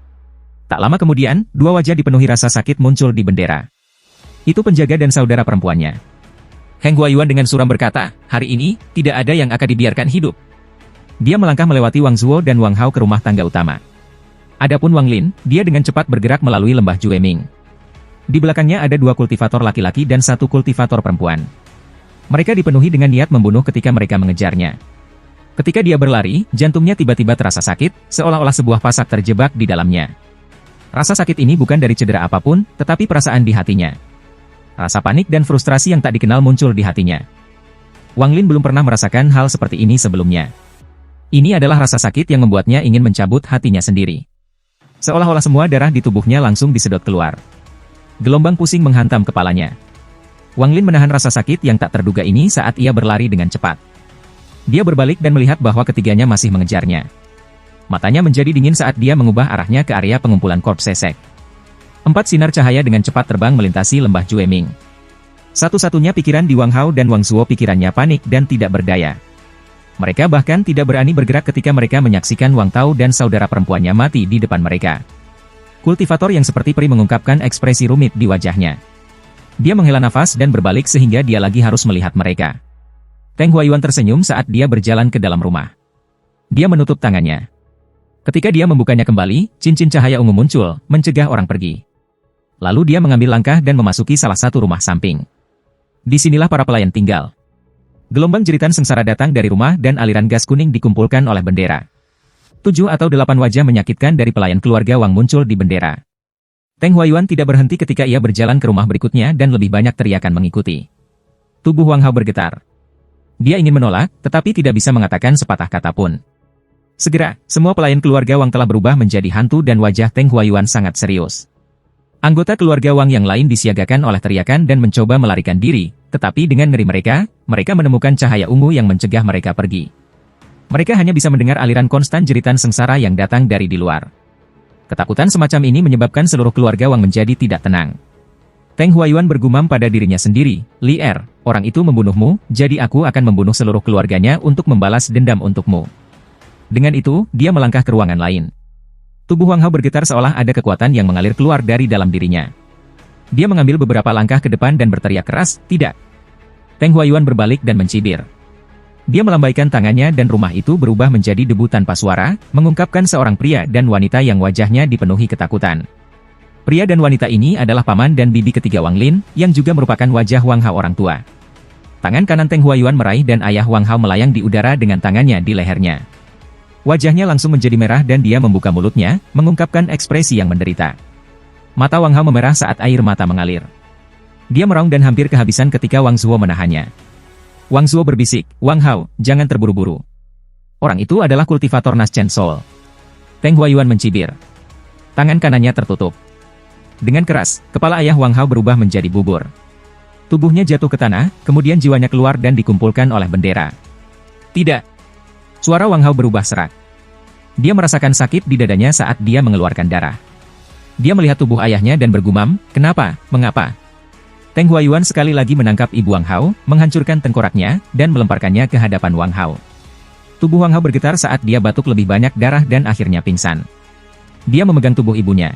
Tak lama kemudian, dua wajah dipenuhi rasa sakit muncul di bendera. Itu penjaga dan saudara perempuannya. Heng Huayuan dengan suram berkata, hari ini, tidak ada yang akan dibiarkan hidup. Dia melangkah melewati Wang Zuo dan Wang Hao ke rumah tangga utama. Adapun Wang Lin, dia dengan cepat bergerak melalui lembah Jueming. Di belakangnya ada dua kultivator laki-laki dan satu kultivator perempuan. Mereka dipenuhi dengan niat membunuh ketika mereka mengejarnya. Ketika dia berlari, jantungnya tiba-tiba terasa sakit, seolah-olah sebuah pasak terjebak di dalamnya. Rasa sakit ini bukan dari cedera apapun, tetapi perasaan di hatinya. Rasa panik dan frustrasi yang tak dikenal muncul di hatinya. Wang Lin belum pernah merasakan hal seperti ini sebelumnya. Ini adalah rasa sakit yang membuatnya ingin mencabut hatinya sendiri. Seolah-olah semua darah di tubuhnya langsung disedot keluar. Gelombang pusing menghantam kepalanya. Wang Lin menahan rasa sakit yang tak terduga ini saat ia berlari dengan cepat. Dia berbalik dan melihat bahwa ketiganya masih mengejarnya. Matanya menjadi dingin saat dia mengubah arahnya ke area pengumpulan Korps Sesek. 4 sinar cahaya dengan cepat terbang melintasi lembah Jueming. Satu-satunya pikiran di Wang Hao dan Wang Zuo pikirannya panik dan tidak berdaya. Mereka bahkan tidak berani bergerak ketika mereka menyaksikan Wang Tao dan saudara perempuannya mati di depan mereka. Kultivator yang seperti peri mengungkapkan ekspresi rumit di wajahnya. Dia menghela nafas dan berbalik sehingga dia lagi harus melihat mereka. Heng Huayuan tersenyum saat dia berjalan ke dalam rumah. Dia menutup tangannya. Ketika dia membukanya kembali, cincin cahaya ungu muncul, mencegah orang pergi. Lalu dia mengambil langkah dan memasuki salah satu rumah samping. Disinilah para pelayan tinggal. Gelombang jeritan sengsara datang dari rumah dan aliran gas kuning dikumpulkan oleh bendera. 7 atau 8 wajah menyakitkan dari pelayan keluarga Wang muncul di bendera. Heng Huayuan tidak berhenti ketika ia berjalan ke rumah berikutnya dan lebih banyak teriakan mengikuti. Tubuh Wang Hao bergetar. Dia ingin menolak, tetapi tidak bisa mengatakan sepatah kata pun. Segera, semua pelayan keluarga Wang telah berubah menjadi hantu dan wajah Heng Huayuan sangat serius. Anggota keluarga Wang yang lain disiagakan oleh teriakan dan mencoba melarikan diri, tetapi dengan ngeri mereka menemukan cahaya ungu yang mencegah mereka pergi. Mereka hanya bisa mendengar aliran konstan jeritan sengsara yang datang dari di luar. Ketakutan semacam ini menyebabkan seluruh keluarga Wang menjadi tidak tenang. Teng Huayuan bergumam pada dirinya sendiri, Li Er, orang itu membunuhmu, jadi aku akan membunuh seluruh keluarganya untuk membalas dendam untukmu. Dengan itu, dia melangkah ke ruangan lain. Tubuh Wang Hao bergetar seolah ada kekuatan yang mengalir keluar dari dalam dirinya. Dia mengambil beberapa langkah ke depan dan berteriak keras, tidak. Teng Huayuan berbalik dan mencibir. Dia melambaikan tangannya dan rumah itu berubah menjadi debu tanpa suara, mengungkapkan seorang pria dan wanita yang wajahnya dipenuhi ketakutan. Pria dan wanita ini adalah paman dan bibi ketiga Wang Lin, yang juga merupakan wajah Wang Hao orang tua. Tangan kanan Teng Huayuan meraih dan ayah Wang Hao melayang di udara dengan tangannya di lehernya. Wajahnya langsung menjadi merah dan dia membuka mulutnya, mengungkapkan ekspresi yang menderita. Mata Wang Hao memerah saat air mata mengalir. Dia meraung dan hampir kehabisan ketika Wang Zuo menahannya. Wang Zuo berbisik, Wang Hao, jangan terburu-buru. Orang itu adalah kultivator Nas Chen Soul. Teng Huayuan mencibir. Tangan kanannya tertutup. Dengan keras, kepala ayah Wang Hao berubah menjadi bubur. Tubuhnya jatuh ke tanah, kemudian jiwanya keluar dan dikumpulkan oleh bendera. Tidak. Suara Wang Hao berubah serak. Dia merasakan sakit di dadanya saat dia mengeluarkan darah. Dia melihat tubuh ayahnya dan bergumam, kenapa, mengapa? Teng Huayuan sekali lagi menangkap ibu Wang Hao, menghancurkan tengkoraknya, dan melemparkannya ke hadapan Wang Hao. Tubuh Wang Hao bergetar saat dia batuk lebih banyak darah dan akhirnya pingsan. Dia memegang tubuh ibunya.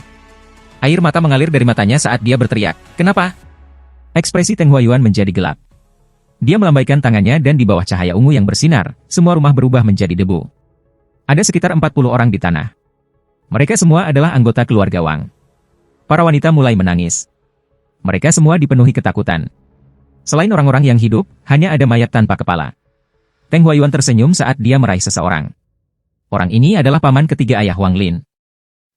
Air mata mengalir dari matanya saat dia berteriak, kenapa? Ekspresi Teng Huayuan menjadi gelap. Dia melambaikan tangannya dan di bawah cahaya ungu yang bersinar, semua rumah berubah menjadi debu. Ada sekitar 40 orang di tanah. Mereka semua adalah anggota keluarga Wang. Para wanita mulai menangis. Mereka semua dipenuhi ketakutan. Selain orang-orang yang hidup, hanya ada mayat tanpa kepala. Teng Huayuan tersenyum saat dia meraih seseorang. Orang ini adalah paman ketiga ayah Wang Lin.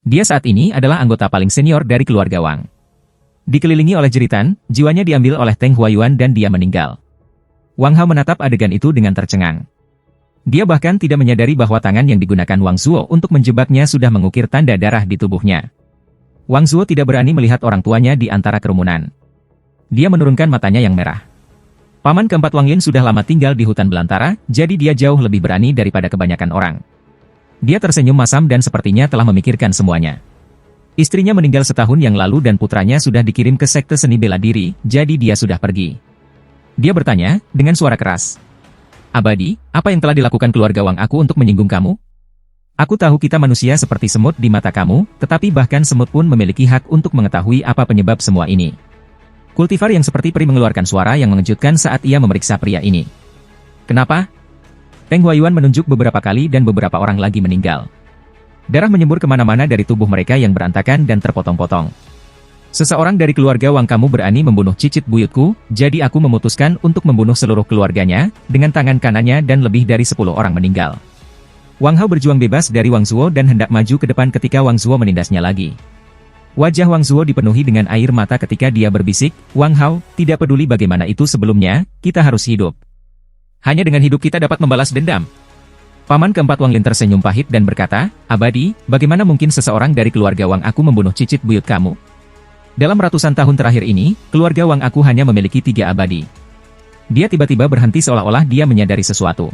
Dia saat ini adalah anggota paling senior dari keluarga Wang. Dikelilingi oleh jeritan, jiwanya diambil oleh Teng Huayuan dan dia meninggal. Wang Hao menatap adegan itu dengan tercengang. Dia bahkan tidak menyadari bahwa tangan yang digunakan Wang Zuo untuk menjebaknya sudah mengukir tanda darah di tubuhnya. Wang Zuo tidak berani melihat orang tuanya di antara kerumunan. Dia menurunkan matanya yang merah. Paman keempat Wang Lin sudah lama tinggal di hutan belantara, jadi dia jauh lebih berani daripada kebanyakan orang. Dia tersenyum masam dan sepertinya telah memikirkan semuanya. Istrinya meninggal setahun yang lalu dan putranya sudah dikirim ke sekte seni bela diri, jadi dia sudah pergi. Dia bertanya, dengan suara keras. Abadi, apa yang telah dilakukan keluarga Wang aku untuk menyinggung kamu? Aku tahu kita manusia seperti semut di mata kamu, tetapi bahkan semut pun memiliki hak untuk mengetahui apa penyebab semua ini. Kultivar yang seperti peri mengeluarkan suara yang mengejutkan saat ia memeriksa pria ini. Kenapa? Teng Huayuan menunjuk beberapa kali dan beberapa orang lagi meninggal. Darah menyembur kemana-mana dari tubuh mereka yang berantakan dan terpotong-potong. Seseorang dari keluarga Wang kamu berani membunuh cicit buyutku, jadi aku memutuskan untuk membunuh seluruh keluarganya, dengan tangan kanannya dan lebih dari 10 orang meninggal. Wang Hao berjuang bebas dari Wang Zuo dan hendak maju ke depan ketika Wang Zuo menindasnya lagi. Wajah Wang Zuo dipenuhi dengan air mata ketika dia berbisik, Wang Hao, tidak peduli bagaimana itu sebelumnya, kita harus hidup. Hanya dengan hidup kita dapat membalas dendam. Paman keempat Wang Lin tersenyum pahit dan berkata, Abadi, bagaimana mungkin seseorang dari keluarga Wang aku membunuh cicit buyut kamu? Dalam ratusan tahun terakhir ini, keluarga Wang aku hanya memiliki 3 abadi. Dia tiba-tiba berhenti seolah-olah dia menyadari sesuatu.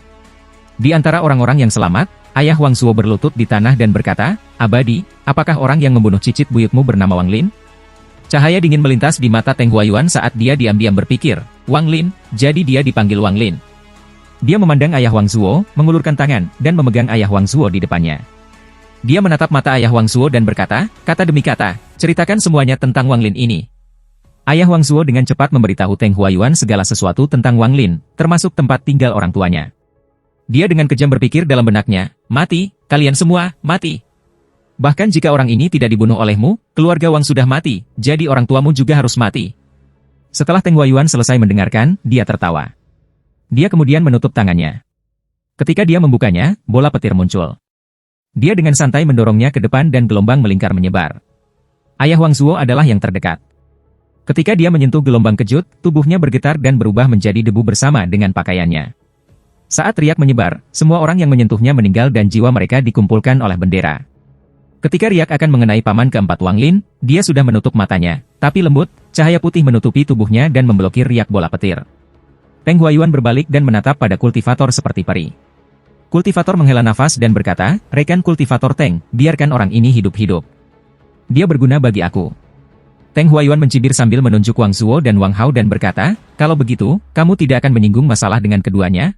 Di antara orang-orang yang selamat, ayah Wang Zuo berlutut di tanah dan berkata, Abadi, apakah orang yang membunuh cicit buyutmu bernama Wang Lin? Cahaya dingin melintas di mata Teng Huayuan saat dia diam-diam berpikir, Wang Lin, jadi dia dipanggil Wang Lin. Dia memandang ayah Wang Zuo, mengulurkan tangan, dan memegang ayah Wang Zuo di depannya. Dia menatap mata ayah Wang Zuo dan berkata, kata demi kata, ceritakan semuanya tentang Wang Lin ini. Ayah Wang Zuo dengan cepat memberitahu Teng Huayuan segala sesuatu tentang Wang Lin, termasuk tempat tinggal orang tuanya. Dia dengan kejam berpikir dalam benaknya, mati, kalian semua, mati. Bahkan jika orang ini tidak dibunuh olehmu, keluarga Wang sudah mati, jadi orang tuamu juga harus mati. Setelah Teng Huayuan selesai mendengarkan, dia tertawa. Dia kemudian menutup tangannya. Ketika dia membukanya, bola petir muncul. Dia dengan santai mendorongnya ke depan dan gelombang melingkar menyebar. Ayah Wang Zuo adalah yang terdekat. Ketika dia menyentuh gelombang kejut, tubuhnya bergetar dan berubah menjadi debu bersama dengan pakaiannya. Saat riak menyebar, semua orang yang menyentuhnya meninggal dan jiwa mereka dikumpulkan oleh bendera. Ketika riak akan mengenai paman keempat Wang Lin, dia sudah menutup matanya, tapi lembut, cahaya putih menutupi tubuhnya dan memblokir riak bola petir. Teng Huayuan berbalik dan menatap pada kultivator seperti peri. Kultivator menghela nafas dan berkata, rekan kultivator Teng, biarkan orang ini hidup-hidup. Dia berguna bagi aku. Teng Huayuan mencibir sambil menunjuk Wang Zuo dan Wang Hao dan berkata, kalau begitu, kamu tidak akan menyinggung masalah dengan keduanya?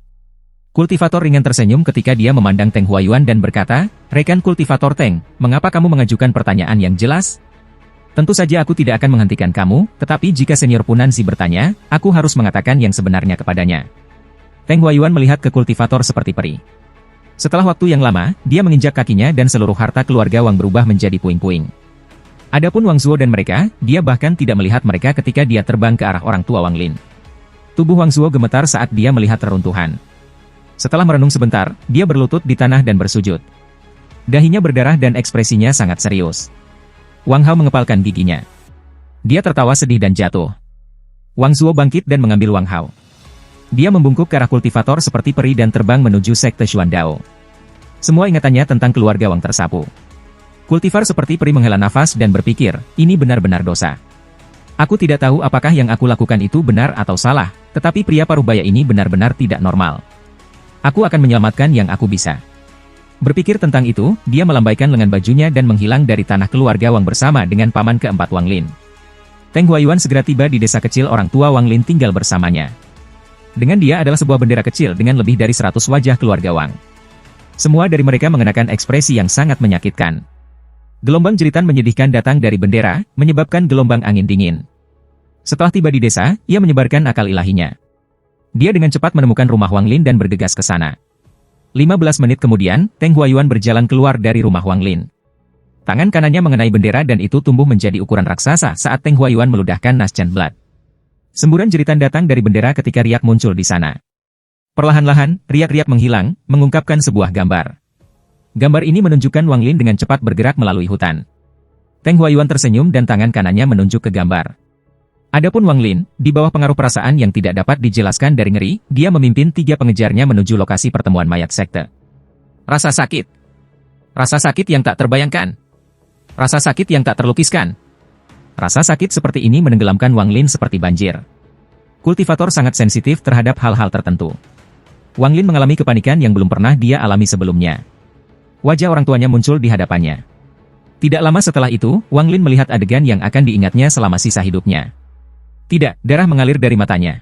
Kultivator ringan tersenyum ketika dia memandang Teng Huayuan dan berkata, rekan kultivator Teng, mengapa kamu mengajukan pertanyaan yang jelas? Tentu saja aku tidak akan menghentikan kamu, tetapi jika senior Punanzi bertanya, aku harus mengatakan yang sebenarnya kepadanya. Teng Huayuan melihat ke kultivator seperti peri. Setelah waktu yang lama, dia menginjak kakinya dan seluruh harta keluarga Wang berubah menjadi puing-puing. Adapun Wang Zuo dan mereka, dia bahkan tidak melihat mereka ketika dia terbang ke arah orang tua Wang Lin. Tubuh Wang Zuo gemetar saat dia melihat reruntuhan. Setelah merenung sebentar, dia berlutut di tanah dan bersujud. Dahinya berdarah dan ekspresinya sangat serius. Wang Hao mengepalkan giginya. Dia tertawa sedih dan jatuh. Wang Zuo bangkit dan mengambil Wang Hao. Dia membungkuk ke arah kultivator seperti peri dan terbang menuju sekte Xuandao. Semua ingatannya tentang keluarga Wang tersapu. Kultivar seperti peri menghela nafas dan berpikir, ini benar-benar dosa. Aku tidak tahu apakah yang aku lakukan itu benar atau salah, tetapi pria parubaya ini benar-benar tidak normal. Aku akan menyelamatkan yang aku bisa. Berpikir tentang itu, dia melambaikan lengan bajunya dan menghilang dari tanah keluarga Wang bersama dengan paman keempat Wang Lin. Teng Huayuan segera tiba di desa kecil orang tua Wang Lin tinggal bersamanya. Dengan dia adalah sebuah bendera kecil dengan lebih dari 100 wajah keluarga Wang. Semua dari mereka mengenakan ekspresi yang sangat menyakitkan. Gelombang jeritan menyedihkan datang dari bendera, menyebabkan gelombang angin dingin. Setelah tiba di desa, ia menyebarkan akal ilahinya. Dia dengan cepat menemukan rumah Wang Lin dan bergegas ke sana. 15 menit kemudian, Teng Huayuan berjalan keluar dari rumah Wang Lin. Tangan kanannya mengenai bendera dan itu tumbuh menjadi ukuran raksasa saat Teng Huayuan meludahkan Nascent Blood. Semburan jeritan datang dari bendera ketika riak muncul di sana. Perlahan-lahan, riak-riak menghilang, mengungkapkan sebuah gambar. Gambar ini menunjukkan Wang Lin dengan cepat bergerak melalui hutan. Teng Huayuan tersenyum dan tangan kanannya menunjuk ke gambar. Adapun Wang Lin, di bawah pengaruh perasaan yang tidak dapat dijelaskan dari ngeri, dia memimpin 3 pengejarnya menuju lokasi pertemuan mayat sekte. Rasa sakit. Rasa sakit yang tak terbayangkan. Rasa sakit yang tak terlukiskan. Rasa sakit seperti ini menenggelamkan Wang Lin seperti banjir. Kultivator sangat sensitif terhadap hal-hal tertentu. Wang Lin mengalami kepanikan yang belum pernah dia alami sebelumnya. Wajah orang tuanya muncul di hadapannya. Tidak lama setelah itu, Wang Lin melihat adegan yang akan diingatnya selama sisa hidupnya. Tidak, darah mengalir dari matanya.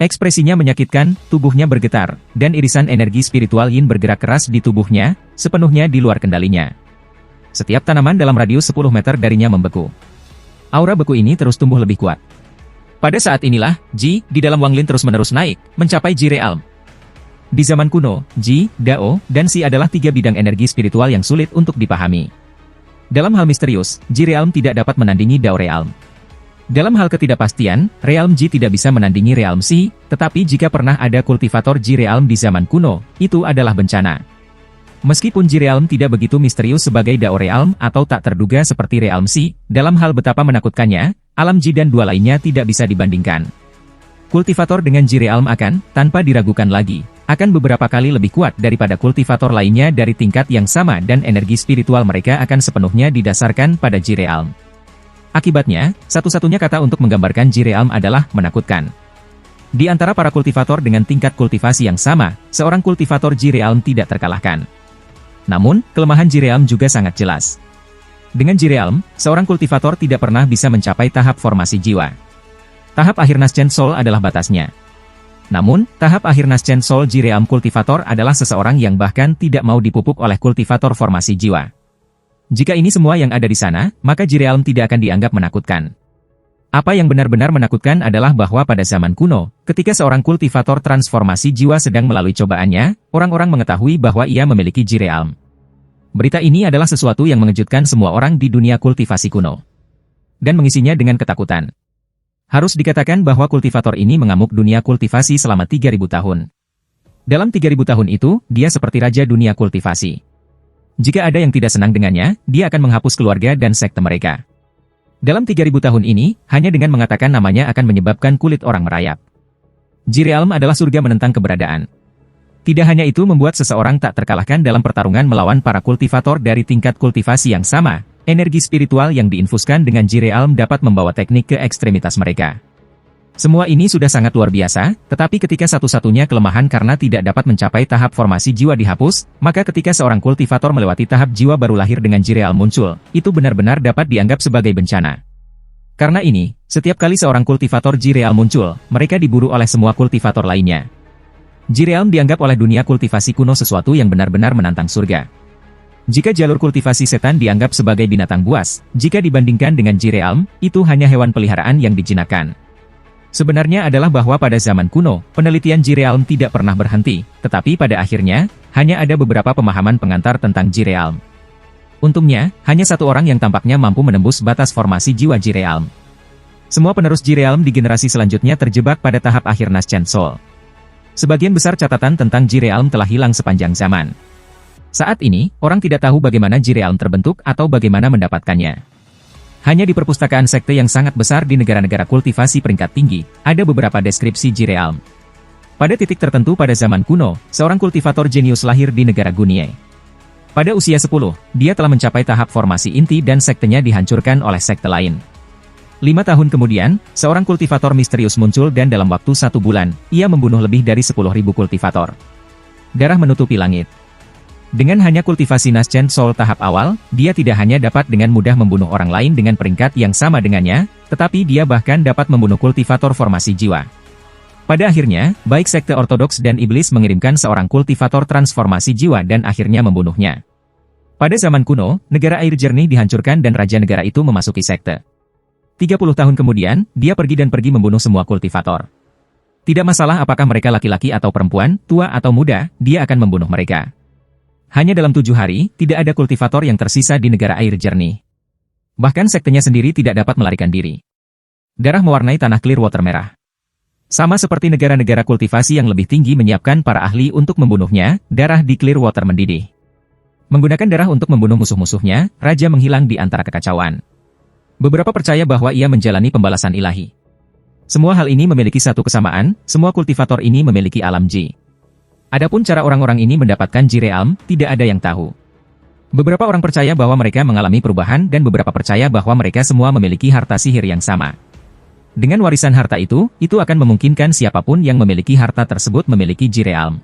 Ekspresinya menyakitkan, tubuhnya bergetar, dan irisan energi spiritual Yin bergerak keras di tubuhnya, sepenuhnya di luar kendalinya. Setiap tanaman dalam radius 10 meter darinya membeku. Aura beku ini terus tumbuh lebih kuat. Pada saat inilah, Ji, di dalam Wang Lin terus-menerus naik, mencapai Ji Realm. Di zaman kuno, Ji, Dao, dan Si adalah 3 bidang energi spiritual yang sulit untuk dipahami. Dalam hal misterius, Ji Realm tidak dapat menandingi Dao Realm. Dalam hal ketidakpastian, Realm Ji tidak bisa menandingi Realm Si, tetapi jika pernah ada kultivator Ji Realm di zaman kuno, itu adalah bencana. Meskipun Ji Realm tidak begitu misterius sebagai Dao Realm atau tak terduga seperti Realm Si, dalam hal betapa menakutkannya, alam Ji dan 2 lainnya tidak bisa dibandingkan. Kultivator dengan Ji Realm akan, tanpa diragukan lagi, akan beberapa kali lebih kuat daripada kultivator lainnya dari tingkat yang sama dan energi spiritual mereka akan sepenuhnya didasarkan pada Ji Realm. Akibatnya, satu-satunya kata untuk menggambarkan Ji Realm adalah menakutkan. Di antara para kultivator dengan tingkat kultivasi yang sama, seorang kultivator Ji Realm tidak terkalahkan. Namun, kelemahan Ji Realm juga sangat jelas. Dengan Ji Realm, seorang kultivator tidak pernah bisa mencapai tahap formasi jiwa. Tahap akhir Nascent Soul adalah batasnya. Namun, tahap akhir Nascent Soul Ji Realm kultivator adalah seseorang yang bahkan tidak mau dipupuk oleh kultivator formasi jiwa. Jika ini semua yang ada di sana, maka Ji Realm tidak akan dianggap menakutkan. Apa yang benar-benar menakutkan adalah bahwa pada zaman kuno, ketika seorang kultivator transformasi jiwa sedang melalui cobaannya, orang-orang mengetahui bahwa ia memiliki Ji Realm. Berita ini adalah sesuatu yang mengejutkan semua orang di dunia kultivasi kuno. Dan mengisinya dengan ketakutan. Harus dikatakan bahwa kultivator ini mengamuk dunia kultivasi selama 3.000 tahun. Dalam 3.000 tahun itu, dia seperti raja dunia kultivasi. Jika ada yang tidak senang dengannya, dia akan menghapus keluarga dan sekte mereka. Dalam 3.000 tahun ini, hanya dengan mengatakan namanya akan menyebabkan kulit orang merayap. Ji Realm adalah surga menentang keberadaan. Tidak hanya itu membuat seseorang tak terkalahkan dalam pertarungan melawan para kultivator dari tingkat kultivasi yang sama. Energi spiritual yang diinfuskan dengan Ji Realm dapat membawa teknik ke ekstremitas mereka. Semua ini sudah sangat luar biasa, tetapi ketika satu-satunya kelemahan karena tidak dapat mencapai tahap formasi jiwa dihapus, maka ketika seorang kultivator melewati tahap jiwa baru lahir dengan Jirealm muncul, itu benar-benar dapat dianggap sebagai bencana. Karena ini, setiap kali seorang kultivator Jirealm muncul, mereka diburu oleh semua kultivator lainnya. Jirealm dianggap oleh dunia kultivasi kuno sesuatu yang benar-benar menantang surga. Jika jalur kultivasi setan dianggap sebagai binatang buas, jika dibandingkan dengan Jirealm, itu hanya hewan peliharaan yang dijinakkan. Sebenarnya adalah bahwa pada zaman kuno, penelitian Jirealm tidak pernah berhenti, tetapi pada akhirnya, hanya ada beberapa pemahaman pengantar tentang Jirealm. Untungnya, hanya satu orang yang tampaknya mampu menembus batas formasi jiwa Jirealm. Semua penerus Jirealm di generasi selanjutnya terjebak pada tahap akhir Naschen Soul. Sebagian besar catatan tentang Jirealm telah hilang sepanjang zaman. Saat ini, orang tidak tahu bagaimana Jirealm terbentuk atau bagaimana mendapatkannya. Hanya di perpustakaan sekte yang sangat besar di negara-negara kultivasi peringkat tinggi, ada beberapa deskripsi Jirealm. Pada titik tertentu pada zaman kuno, seorang kultivator jenius lahir di negara Gunie. Pada usia 10, dia telah mencapai tahap formasi inti dan sektenya dihancurkan oleh sekte lain. 5 tahun kemudian, seorang kultivator misterius muncul dan dalam waktu 1 bulan, ia membunuh lebih dari 10.000 kultivator. Darah menutupi langit. Dengan hanya kultivasi Naschen Soul tahap awal, dia tidak hanya dapat dengan mudah membunuh orang lain dengan peringkat yang sama dengannya, tetapi dia bahkan dapat membunuh kultivator formasi jiwa. Pada akhirnya, baik sekte ortodoks dan iblis mengirimkan seorang kultivator transformasi jiwa dan akhirnya membunuhnya. Pada zaman kuno, negara air jernih dihancurkan dan raja negara itu memasuki sekte. 30 tahun kemudian, dia pergi membunuh semua kultivator. Tidak masalah apakah mereka laki-laki atau perempuan, tua atau muda, dia akan membunuh mereka. Hanya dalam 7 hari, tidak ada kultivator yang tersisa di negara air jernih. Bahkan sektenya sendiri tidak dapat melarikan diri. Darah mewarnai tanah Clearwater merah. Sama seperti negara-negara kultivasi yang lebih tinggi menyiapkan para ahli untuk membunuhnya, darah di Clearwater mendidih. Menggunakan darah untuk membunuh musuh-musuhnya, raja menghilang di antara kekacauan. Beberapa percaya bahwa ia menjalani pembalasan ilahi. Semua hal ini memiliki satu kesamaan, semua kultivator ini memiliki alam Ji. Adapun cara orang-orang ini mendapatkan Jirealm, tidak ada yang tahu. Beberapa orang percaya bahwa mereka mengalami perubahan dan beberapa percaya bahwa mereka semua memiliki harta sihir yang sama. Dengan warisan harta itu akan memungkinkan siapapun yang memiliki harta tersebut memiliki Jirealm.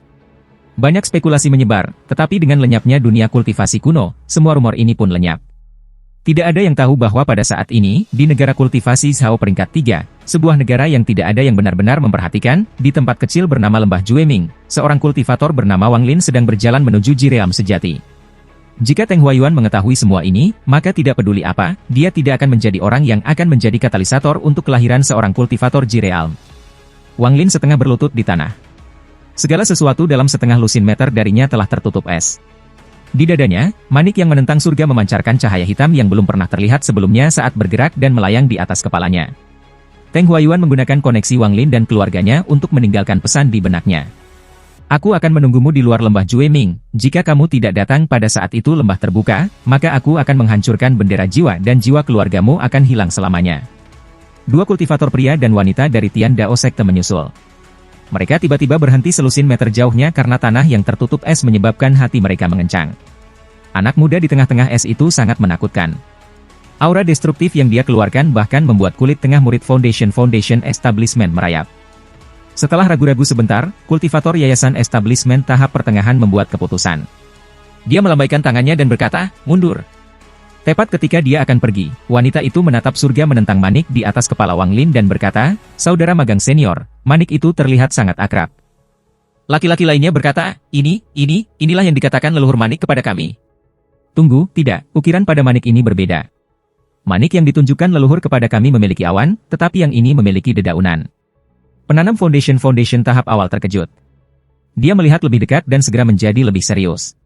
Banyak spekulasi menyebar, tetapi dengan lenyapnya dunia kultivasi kuno, semua rumor ini pun lenyap. Tidak ada yang tahu bahwa pada saat ini, di negara kultivasi Zhao peringkat 3, sebuah negara yang tidak ada yang benar-benar memperhatikan, di tempat kecil bernama Lembah Jueming, seorang kultivator bernama Wang Lin sedang berjalan menuju Jirealm sejati. Jika Teng Huayuan mengetahui semua ini, maka tidak peduli apa, dia tidak akan menjadi orang yang akan menjadi katalisator untuk kelahiran seorang kultivator Jirealm. Wang Lin setengah berlutut di tanah. Segala sesuatu dalam setengah lusin meter darinya telah tertutup es. Di dadanya, manik yang menentang surga memancarkan cahaya hitam yang belum pernah terlihat sebelumnya saat bergerak dan melayang di atas kepalanya. Teng Huayuan menggunakan koneksi Wang Lin dan keluarganya untuk meninggalkan pesan di benaknya. Aku akan menunggumu di luar lembah Jueming. Jika kamu tidak datang pada saat itu lembah terbuka, maka aku akan menghancurkan bendera jiwa dan jiwa keluargamu akan hilang selamanya. 2 kultivator pria dan wanita dari Tian Dao Sekte menyusul. Mereka tiba-tiba berhenti selusin meter jauhnya karena tanah yang tertutup es menyebabkan hati mereka mengencang. Anak muda di tengah-tengah es itu sangat menakutkan. Aura destruktif yang dia keluarkan bahkan membuat kulit tengah murid Foundation Establishment merayap. Setelah ragu-ragu sebentar, kultivator Yayasan Establishment tahap pertengahan membuat keputusan. Dia melambaikan tangannya dan berkata, mundur. Tepat ketika dia akan pergi, wanita itu menatap surga menentang manik di atas kepala Wang Lin dan berkata, saudara magang senior, manik itu terlihat sangat akrab. Laki-laki lainnya berkata, inilah yang dikatakan leluhur manik kepada kami. Tunggu, tidak, ukiran pada manik ini berbeda. Manik yang ditunjukkan leluhur kepada kami memiliki awan, tetapi yang ini memiliki dedaunan. Penanam Foundation tahap awal terkejut. Dia melihat lebih dekat dan segera menjadi lebih serius.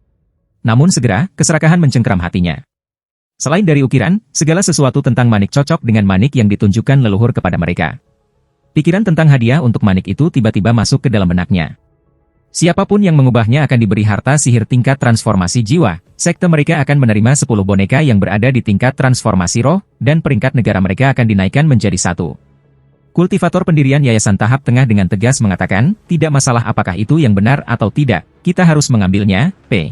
Namun segera, keserakahan mencengkeram hatinya. Selain dari ukiran, segala sesuatu tentang manik cocok dengan manik yang ditunjukkan leluhur kepada mereka. Pikiran tentang hadiah untuk manik itu tiba-tiba masuk ke dalam benaknya. Siapapun yang mengubahnya akan diberi harta sihir tingkat transformasi jiwa, sekte mereka akan menerima 10 boneka yang berada di tingkat transformasi roh, dan peringkat negara mereka akan dinaikkan menjadi 1. Kultivator pendirian Yayasan Tahap Tengah dengan tegas mengatakan, tidak masalah apakah itu yang benar atau tidak, kita harus mengambilnya, P.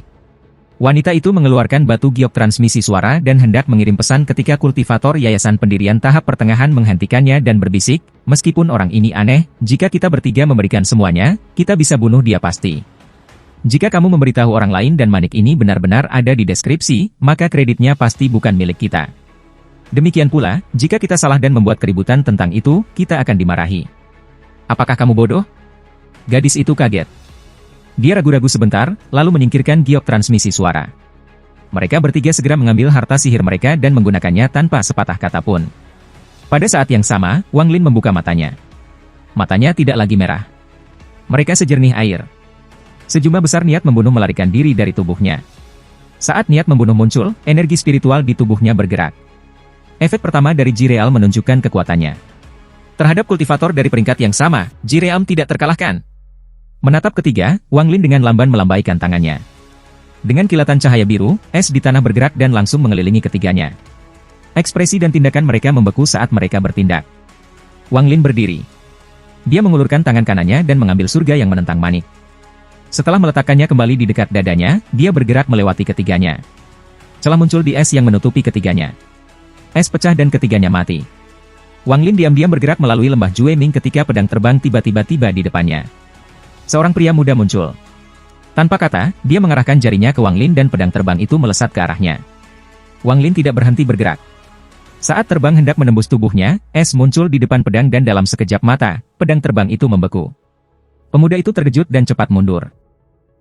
Wanita itu mengeluarkan batu giok transmisi suara dan hendak mengirim pesan ketika kultivator Yayasan Pendirian tahap pertengahan menghentikannya dan berbisik, meskipun orang ini aneh, jika kita bertiga memberikan semuanya, kita bisa bunuh dia pasti. Jika kamu memberitahu orang lain dan manik ini benar-benar ada di deskripsi, maka kreditnya pasti bukan milik kita. Demikian pula, jika kita salah dan membuat keributan tentang itu, kita akan dimarahi. Apakah kamu bodoh? Gadis itu kaget. Dia ragu-ragu sebentar, lalu menyingkirkan giok transmisi suara. Mereka bertiga segera mengambil harta sihir mereka dan menggunakannya tanpa sepatah kata pun. Pada saat yang sama, Wang Lin membuka matanya. Matanya tidak lagi merah. Mereka sejernih air. Sejumlah besar niat membunuh melarikan diri dari tubuhnya. Saat niat membunuh muncul, energi spiritual di tubuhnya bergerak. Efek pertama dari Jireal menunjukkan kekuatannya. Terhadap kultivator dari peringkat yang sama, Jireal tidak terkalahkan. Menatap ketiga, Wang Lin dengan lamban melambaikan tangannya. Dengan kilatan cahaya biru, es di tanah bergerak dan langsung mengelilingi ketiganya. Ekspresi dan tindakan mereka membeku saat mereka bertindak. Wang Lin berdiri. Dia mengulurkan tangan kanannya dan mengambil surga yang menentang manik. Setelah meletakkannya kembali di dekat dadanya, dia bergerak melewati ketiganya. Celah muncul di es yang menutupi ketiganya. Es pecah dan ketiganya mati. Wang Lin diam-diam bergerak melalui lembah Jueming ketika pedang terbang tiba-tiba tiba di depannya. Seorang pria muda muncul. Tanpa kata, dia mengarahkan jarinya ke Wang Lin dan pedang terbang itu melesat ke arahnya. Wang Lin tidak berhenti bergerak. Saat terbang hendak menembus tubuhnya, es muncul di depan pedang dan dalam sekejap mata, pedang terbang itu membeku. Pemuda itu terkejut dan cepat mundur.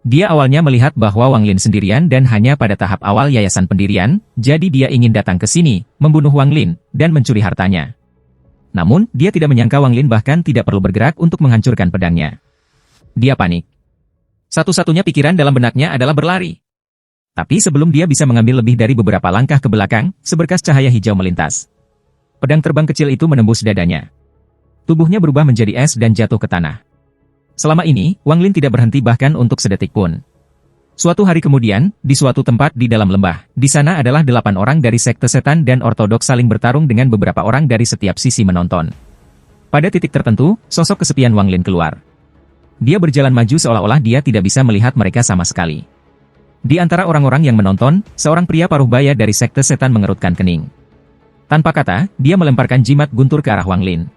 Dia awalnya melihat bahwa Wang Lin sendirian dan hanya pada tahap awal yayasan pendirian, jadi dia ingin datang ke sini, membunuh Wang Lin, dan mencuri hartanya. Namun, dia tidak menyangka Wang Lin bahkan tidak perlu bergerak untuk menghancurkan pedangnya. Dia panik. Satu-satunya pikiran dalam benaknya adalah berlari. Tapi sebelum dia bisa mengambil lebih dari beberapa langkah ke belakang, seberkas cahaya hijau melintas. Pedang terbang kecil itu menembus dadanya. Tubuhnya berubah menjadi es dan jatuh ke tanah. Selama ini, Wang Lin tidak berhenti bahkan untuk sedetik pun. Suatu hari kemudian, di suatu tempat di dalam lembah, di sana adalah 8 orang dari sekte setan dan ortodoks saling bertarung dengan beberapa orang dari setiap sisi menonton. Pada titik tertentu, sosok kesepian Wang Lin keluar. Dia berjalan maju seolah-olah dia tidak bisa melihat mereka sama sekali. Di antara orang-orang yang menonton, seorang pria paruh baya dari sekte setan mengerutkan kening. Tanpa kata, dia melemparkan jimat guntur ke arah Wang Lin.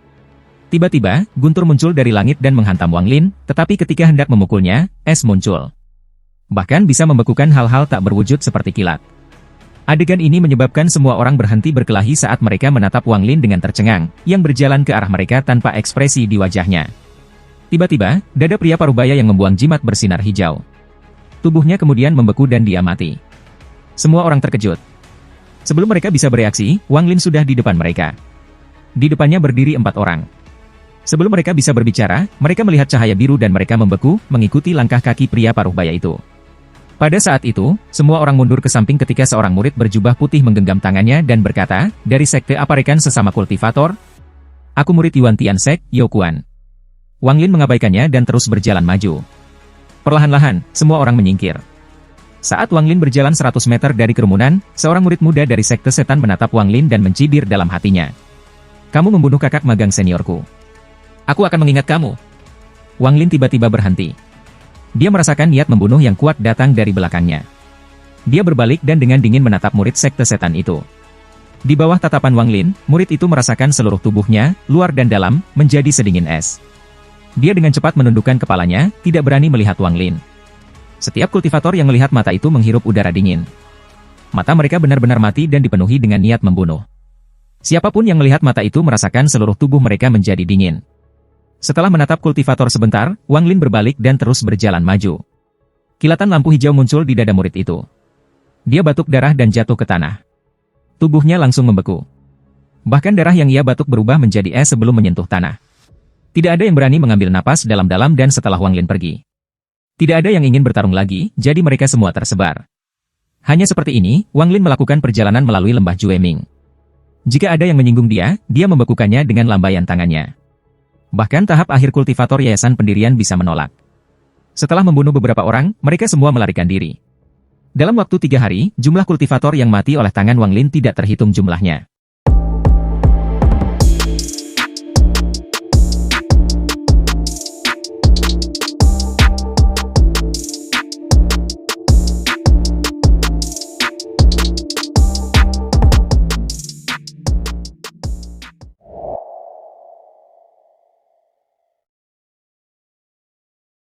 Tiba-tiba, guntur muncul dari langit dan menghantam Wang Lin, tetapi ketika hendak memukulnya, es muncul. Bahkan bisa membekukan hal-hal tak berwujud seperti kilat. Adegan ini menyebabkan semua orang berhenti berkelahi saat mereka menatap Wang Lin dengan tercengang, yang berjalan ke arah mereka tanpa ekspresi di wajahnya. Tiba-tiba, dada pria parubaya yang membuang jimat bersinar hijau. Tubuhnya kemudian membeku dan dia mati. Semua orang terkejut. Sebelum mereka bisa bereaksi, Wang Lin sudah di depan mereka. Di depannya berdiri 4 orang. Sebelum mereka bisa berbicara, mereka melihat cahaya biru dan mereka membeku, mengikuti langkah kaki pria paruhbaya itu. Pada saat itu, semua orang mundur ke samping ketika seorang murid berjubah putih menggenggam tangannya dan berkata, "Dari sekte apa rekan sesama kultivator? Aku murid Yuan Tiansek, Youkuan." Wang Lin mengabaikannya dan terus berjalan maju. Perlahan-lahan, semua orang menyingkir. Saat Wang Lin berjalan 100 meter dari kerumunan, seorang murid muda dari sekte setan menatap Wang Lin dan mencibir dalam hatinya. "Kamu membunuh kakak magang seniorku. Aku akan mengingat kamu." Wang Lin tiba-tiba berhenti. Dia merasakan niat membunuh yang kuat datang dari belakangnya. Dia berbalik dan dengan dingin menatap murid sekte setan itu. Di bawah tatapan Wang Lin, murid itu merasakan seluruh tubuhnya, luar dan dalam, menjadi sedingin es. Dia dengan cepat menundukkan kepalanya, tidak berani melihat Wang Lin. Setiap kultivator yang melihat mata itu menghirup udara dingin. Mata mereka benar-benar mati dan dipenuhi dengan niat membunuh. Siapapun yang melihat mata itu merasakan seluruh tubuh mereka menjadi dingin. Setelah menatap kultivator sebentar, Wang Lin berbalik dan terus berjalan maju. Kilatan lampu hijau muncul di dada murid itu. Dia batuk darah dan jatuh ke tanah. Tubuhnya langsung membeku. Bahkan darah yang ia batuk berubah menjadi es sebelum menyentuh tanah. Tidak ada yang berani mengambil napas dalam-dalam dan setelah Wang Lin pergi. Tidak ada yang ingin bertarung lagi, jadi mereka semua tersebar. Hanya seperti ini, Wang Lin melakukan perjalanan melalui lembah Jueming. Jika ada yang menyinggung dia, dia membekukannya dengan lambaian tangannya. Bahkan tahap akhir kultivator yayasan pendirian bisa menolak. Setelah membunuh beberapa orang, mereka semua melarikan diri. Dalam waktu 3 hari, jumlah kultivator yang mati oleh tangan Wang Lin tidak terhitung jumlahnya.